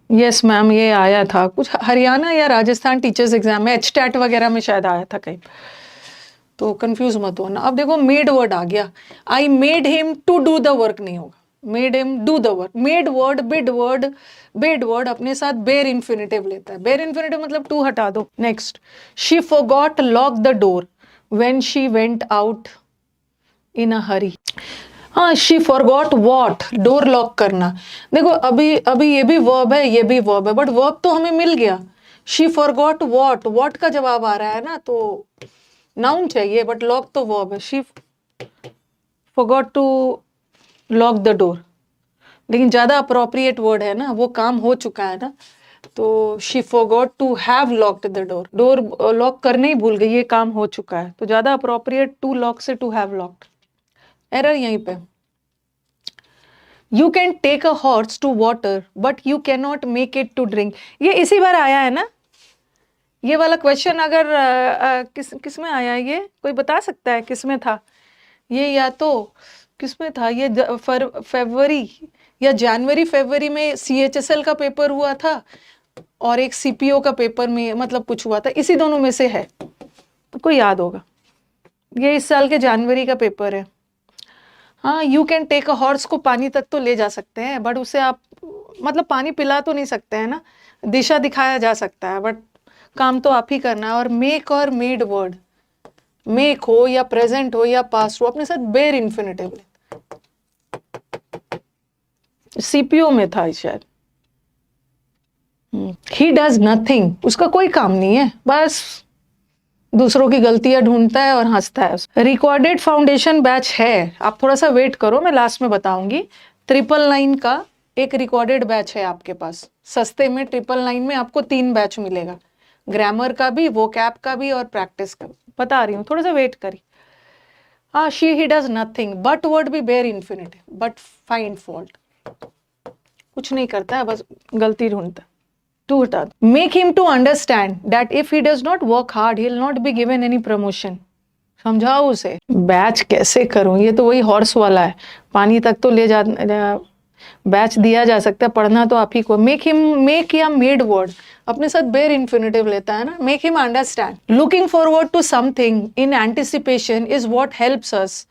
यस मैम, ये आया था कुछ हरियाणा या राजस्थान टीचर्स एग्जाम में, HTAT वगैरह में शायद आया था कहीं, तो कंफ्यूज मत होना। अब देखो मेड वर्ड आ गया, I made him to do the work नहीं होगा, made him do the work. Made word, bade word अपने साथ बेर इन्फिनेटिव लेता है। बेर इन्फिनेटिव मतलब 2 हटा दो। Next, she forgot lock the door when she went out in a hurry. हाँ, she forgot what, door lock करना। देखो अभी ये भी वर्ब है, ये भी वर्ब है, बट वर्ब तो हमें मिल गया। शी फॉरगॉट वॉट का जवाब आ रहा है ना, तो नाउन चाहिए, बट लॉक तो वर्ब है। She forgot to lock the door, लेकिन ज्यादा अप्रोप्रिएट वर्ड है ना, वो काम हो चुका है ना, तो she forgot to have locked the door, door lock करने ही भूल गई, ये काम हो चुका है, तो ज्यादा अप्रोप्रिएट टू लॉक से टू हैव लॉक्ड। एरर यहीं पे। You can take a horse to water but you can not make it to drink. ये इसी बार आया है ना, ये वाला क्वेश्चन अगर किस में आया है, ये कोई बता सकता है किस में था ये, या तो किस में था ये, फरवरी या जनवरी में CHSL का पेपर हुआ था, और एक CPO का पेपर में मतलब कुछ हुआ था, इसी दोनों में से है, तो कोई याद होगा। ये इस साल के जनवरी का पेपर है। हाँ, you can take a horse को पानी तक तो ले जा सकते हैं, बट उसे आप मतलब पानी पिला तो नहीं सकते हैं ना, दिशा दिखाया जा सकता है, बट काम तो आप ही करना है। और मेक और मेड वर्ड, मेक हो या प्रेजेंट हो या पास्ट हो, अपने साथ बेर इन्फिनेटिव ले, सीपीयू में था शायद। ही डज नथिंग, उसका कोई काम नहीं है, बस दूसरों की गलतियां ढूंढता है और हंसता है। रिकॉर्डेड फाउंडेशन बैच है, आप थोड़ा सा वेट करो, मैं लास्ट में बताऊंगी। 999 का एक रिकॉर्डेड बैच है आपके पास, सस्ते में 999 में आपको 3 बैच मिलेगा, ग्रामर का भी, वोकैब का भी और प्रैक्टिस का भी। बता रही हूँ, थोड़ा सा वेट करिए। हाँ, she he does nothing, but word भी bare infinitive, but find fault, कुछ नहीं करता है, बस गलती ढूंढता है। टू हटा दो। Make him to understand that if he does not work hard he will not be given any promotion. समझाओ उसे। बैच कैसे करूं, ये तो वही हॉर्स वाला है, पानी तक तो ले जा, बैच दिया जा सकता है, पढ़ना तो आप ही को। मेक हिम, मेक या मेड वर्ड अपने साथ बेयर इन्फिनिटिव लेता है ना। Make him understand, looking forward to something in anticipation is what helps us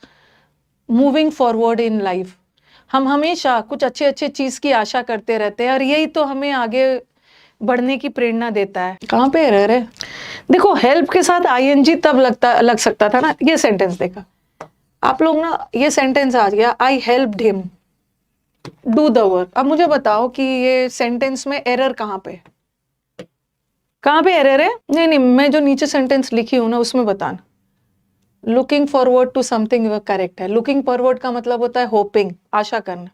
moving forward in life. हम हमेशा कुछ अच्छे अच्छे चीज की आशा करते रहते हैं और यही तो हमें आगे बढ़ने की प्रेरणा देता है। कहाँ पे एरर है? देखो, हेल्प के साथ आईएनजी तब लग सकता था ना। ये सेंटेंस देखा आप लोग ना, ये सेंटेंस आ गया, I helped him do the work. अब मुझे बताओ कि ये सेंटेंस में एरर कहाँ पे एरर है? नहीं नहीं, मैं जो नीचे सेंटेंस लिखी हूं ना उसमें बताना। Looking forward to something correct है। लुकिंग फॉरवर्ड का मतलब होता है होपिंग, आशा करना।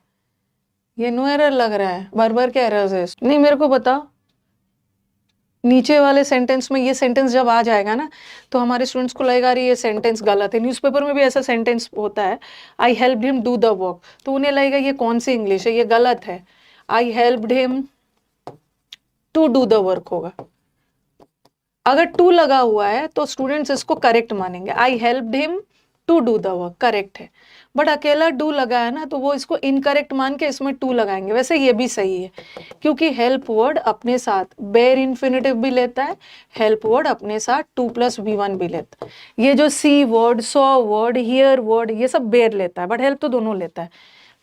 ये नो एरर लग रहा है, बार क्या एरर्स है? नहीं, मेरे को बताओ नीचे वाले सेंटेंस में। ये सेंटेंस जब आ जाएगा ना तो हमारे स्टूडेंट्स को लगेगा ये सेंटेंस गलत है। न्यूज़पेपर में भी ऐसा सेंटेंस होता है, I helped him do the work, तो उन्हें लगेगा ये कौन सी इंग्लिश है, ये गलत है। I helped him to do the work होगा। अगर टू लगा हुआ है तो स्टूडेंट्स इसको करेक्ट मानेंगे, I helped him to do the work, correct है। बट अकेला डू लगा है ना तो वो इसको इनकरेक्ट मान के इसमें टू लगाएंगे। वैसे ये भी सही है, क्योंकि हेल्प वर्ड अपने साथ बेयर इन्फिनिटिव भी लेता है, हेल्प वर्ड अपने साथ 2+V1 भी लेता है। ये जो see word, saw word, here word, ये सब बेयर लेता है, बट हेल्प तो दोनों लेता है।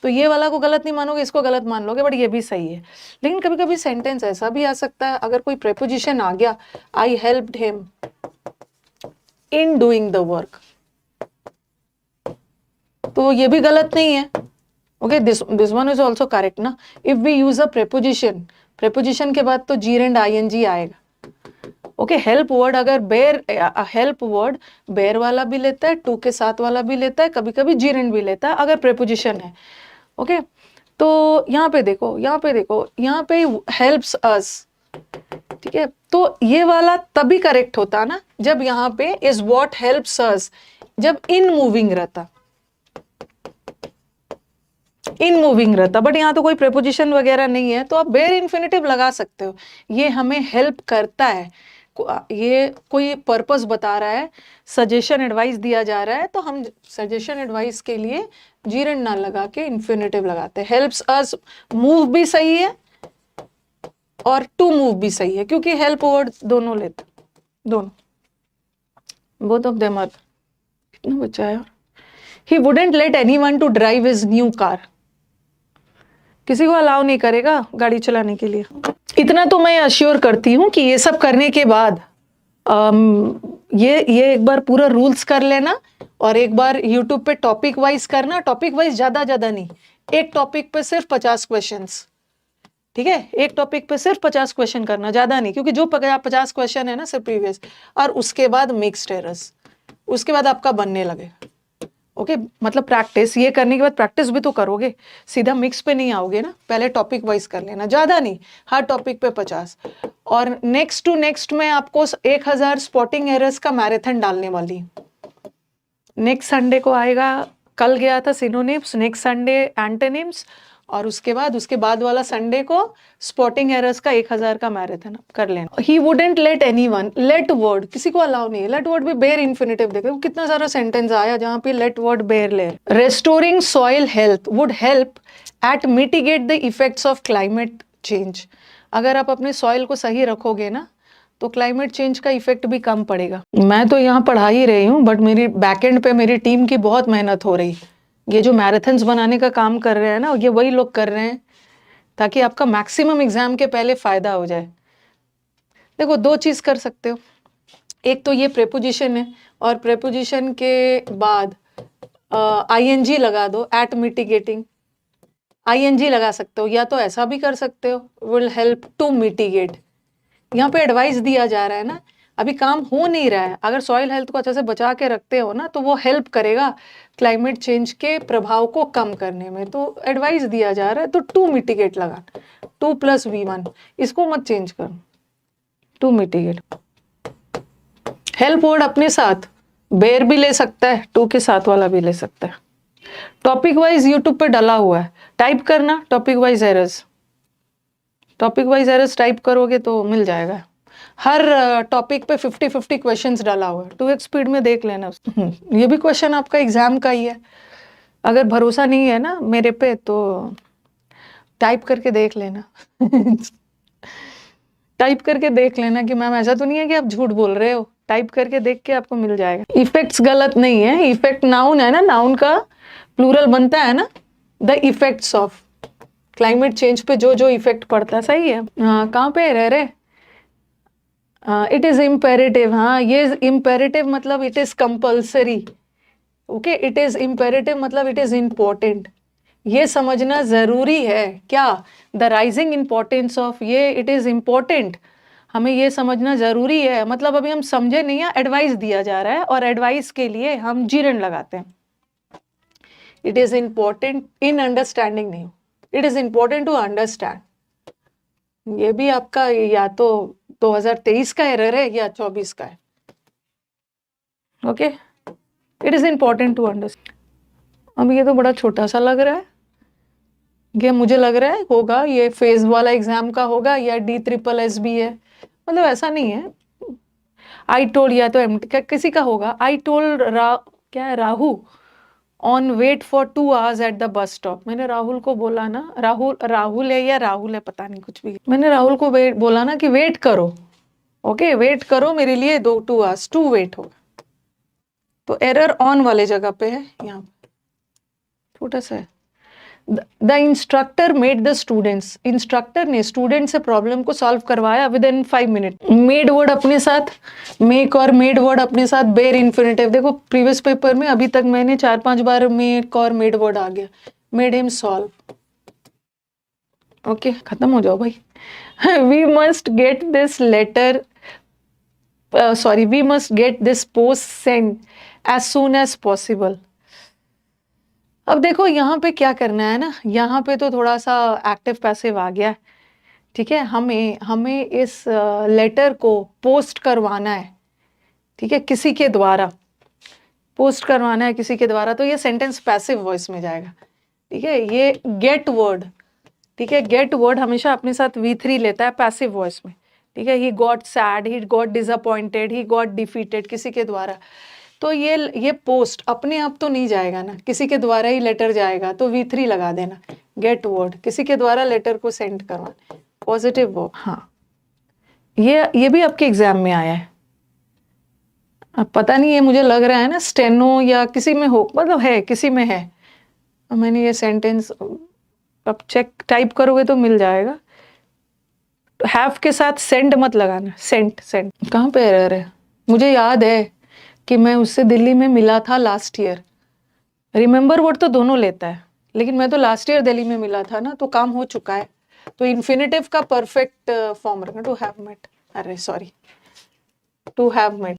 तो ये वाला को गलत नहीं मानोगे, इसको गलत मान लोगे, बट ये भी सही है। लेकिन कभी कभी सेंटेंस ऐसा भी आ सकता है, अगर कोई प्रेपोजिशन आ गया, I helped him in doing the work, तो ये भी गलत नहीं है। Okay, this one is also correct ना। If we use a preposition के बाद तो जीर एंड आईएनजी आएगा। ओके, हेल्प वर्ड अगर बेयर, हेल्प वर्ड बेयर वाला भी लेता है, टू के साथ वाला भी लेता है, कभी कभी जीर एंड भी लेता है अगर प्रेपोजिशन है। ओके, तो यहाँ पे देखो, यहाँ पे हेल्प्स अस, ठीक है। तो ये वाला तभी करेक्ट होता ना जब यहाँ पे इज व्हाट हेल्प्स अस, जब इन मूविंग रहता, बट यहाँ तो कोई प्रेपोजिशन वगैरह नहीं है, तो आप बेयर इन्फिनिटिव लगा सकते हो। ये हमें हेल्प करता है, ये कोई पर्पस बता रहा है, सजेशन एडवाइस दिया जा रहा है, तो हम सजेशन एडवाइस के लिए जीर एंड ना लगा के इन्फिनिटिव लगाते हैं। हेल्प्स अस मूव भी सही है और टू मूव भी सही है, क्योंकि हेल्प वर्ड दोनों लेते, दोनों, बोथ ऑफ देम आर। कितना बचा है? He wouldn't let anyone to drive his new car, किसी को अलाउ नहीं करेगा गाड़ी चलाने के लिए। इतना तो मैं अश्योर करती हूँ कि ये सब करने के बाद ये एक बार पूरा रूल्स कर लेना और एक बार यूट्यूब पे टॉपिक वाइज करना। टॉपिक वाइज ज्यादा नहीं, एक टॉपिक पे सिर्फ 50 क्वेश्चंस, ठीक है। एक टॉपिक पे सिर्फ 50 क्वेश्चन करना, ज्यादा नहीं, क्योंकि जो 50 क्वेश्चन है ना सिर्फ प्रीवियस, और उसके बाद मिक्स्ड एरर्स, उसके बाद आपका बनने लगेगा। ओके, मतलब प्रैक्टिस, ये करने के बाद प्रैक्टिस भी तो करोगे, सीधा मिक्स पे नहीं आओगे ना। पहले टॉपिक वाइज कर लेना, ज्यादा नहीं, हर टॉपिक पे 50। और नेक्स्ट टू नेक्स्ट में आपको 1000 स्पॉटिंग एरर्स का मैराथन डालने वाली। नेक्स्ट संडे को आएगा, कल गया था सिनोनिम्स, नेक्स्ट संडे एंटोनिम्स, और उसके बाद वाला संडे को स्पॉटिंग एरर्स का 1000 का मैराथन कर लेना। He wouldn't let anyone, let word किसी को अलाउ नहीं है। लेट वर्ड भी बेयर इन्फिनिटिव, देखो कितना सारा सेंटेंस आया जहां पे लेट वर्ड बेयर ले। Restoring soil health would help at mitigate the effects of climate change. अगर आप अपने सॉइल को सही रखोगे ना तो क्लाइमेट चेंज का इफेक्ट भी कम पड़ेगा। मैं तो यहाँ पढ़ा ही रही हूँ, बट मेरी बैकएंड पे मेरी टीम की बहुत मेहनत हो रही। ये जो मैराथन्स बनाने का काम कर रहे हैं ना, ये वही लोग कर रहे हैं ताकि आपका मैक्सिमम एग्जाम के पहले फायदा हो जाए। देखो, दो चीज कर सकते हो, एक तो ये प्रेपोजिशन है और प्रेपोजिशन के बाद आईएनजी लगा दो, एट मिटिगेटिंग। ING लगा सकते हो, या तो ऐसा भी कर सकते हो, विल हेल्प टू मिटिगेट। यहाँ पे एडवाइस दिया जा रहा है ना, अभी काम हो नहीं रहा है, अगर सॉइल हेल्थ को अच्छे से बचा के रखते हो ना तो वो हेल्प करेगा क्लाइमेट चेंज के प्रभाव को कम करने में। तो एडवाइस दिया जा रहा है तो टू मिटिगेट लगाना, 2+V1, इसको मत चेंज करो, टू मिटिगेट। हेल्प वर्ड अपने साथ बेयर भी ले सकता है, टू के साथ वाला भी ले सकता है। टॉपिक वाइज यूट्यूब पे डला हुआ है, टाइप करना topic wise errors, topic wise errors type करोगे तो मिल जाएगा। हर टॉपिक पे 50-50 क्वेश्चंस डाला हुआ है, 2x स्पीड में देख लेना। ये भी क्वेश्चन आपका एग्जाम का ही है, अगर भरोसा नहीं है ना मेरे पे तो टाइप करके देख लेना टाइप करके देख लेना कि मैम ऐसा तो नहीं है कि आप झूठ बोल रहे हो, टाइप करके देख के आपको मिल जाएगा। इफेक्ट्स गलत नहीं है, इफेक्ट नाउन है ना, नाउन का प्लूरल बनता है ना, the effects of, climate change पे जो जो इफेक्ट पड़ता है, सही है। कहाँ पे रह रहे, इट इज इम्पेरेटिव, हाँ ये इम्पेरेटिव मतलब it is compulsory, okay, it is imperative मतलब इट इज इम्पोर्टेंट, ये समझना जरूरी है। क्या, द राइजिंग इम्पोर्टेंस ऑफ, ये इट इज इम्पोर्टेंट, हमें ये समझना जरूरी है, मतलब अभी हम समझे नहीं है, एडवाइस दिया जा रहा है और एडवाइस के लिए हम जीरन लगाते हैं। It is important in understanding नहीं, it is important to understand. ये भी आपका या तो 2023 का एरर है या 24 का है, okay. It is important to understand. अब ये तो बड़ा छोटा सा लग रहा है, ये मुझे लग रहा है होगा ये फेज वाला एग्जाम का होगा या DSSS है, मतलब ऐसा नहीं है। आई टोल्ड, या तो किसी का होगा, आई टोल्ड क्या है, Rahul on wait for 2 hours at the bus stop. मैंने राहुल को बोला ना, राहुल है या राहुल है पता नहीं, कुछ भी, मैंने राहुल को बोला ना कि वेट करो, ओके, वेट करो मेरे लिए 2 hours, टू वेट होगा। तो एरर ऑन वाले जगह पे है, यहाँ छोटा सा है। The instructor made the students, instructor ने स्टूडेंट से प्रॉब्लम को सॉल्व करवाया within 5 minutes। Made word अपने साथ, मेक और मेड वर्ड अपने साथ, बेयर इन्फिनेटिव। देखो प्रीवियस पेपर में अभी तक मैंने 4-5 बार मेक और मेड वर्ड आ गया, मेड हिम सॉल्व, ओके, खत्म हो जाओ भाई। We must get this letter, sorry, we must get this post send as soon as possible. अब देखो यहाँ पे क्या करना है ना, यहाँ पे तो थोड़ा सा एक्टिव पैसिव आ गया है, ठीक है। हमें इस लेटर को पोस्ट करवाना है, ठीक है, किसी के द्वारा पोस्ट करवाना है किसी के द्वारा, तो ये सेंटेंस पैसिव वॉइस में जाएगा, ठीक है। ये गेट वर्ड, ठीक है, गेट वर्ड हमेशा अपने साथ V3 लेता है पैसिव वॉइस में, ठीक है। He got sad, he got disappointed, he got defeated, किसी के द्वारा। तो ये पोस्ट अपने आप तो नहीं जाएगा ना, किसी के द्वारा ही लेटर जाएगा, तो V3 लगा देना, गेट वर्ड, किसी के द्वारा लेटर को सेंड करवाना, पॉजिटिव वर्ब। हाँ, ये भी आपके एग्जाम में आया है, अब पता नहीं है, मुझे लग रहा है ना स्टेनो या किसी में हो, मतलब है किसी में है। मैंने ये सेंटेंस, अब चेक टाइप करोगे तो मिल जाएगा। हैव के साथ सेंड मत लगाना, सेंट, कहाँ पे एरर है। मुझे याद है कि मैं उससे दिल्ली में मिला था लास्ट ईयर, रिमेंबर वर्ड तो दोनों लेता है, लेकिन मैं तो लास्ट ईयर दिल्ली में मिला था ना, तो काम हो चुका है। तो इन्फिनेटिव का परफेक्ट फॉर्म रखना, टू हैव मेट, अरे सॉरी, टू हैव मेट।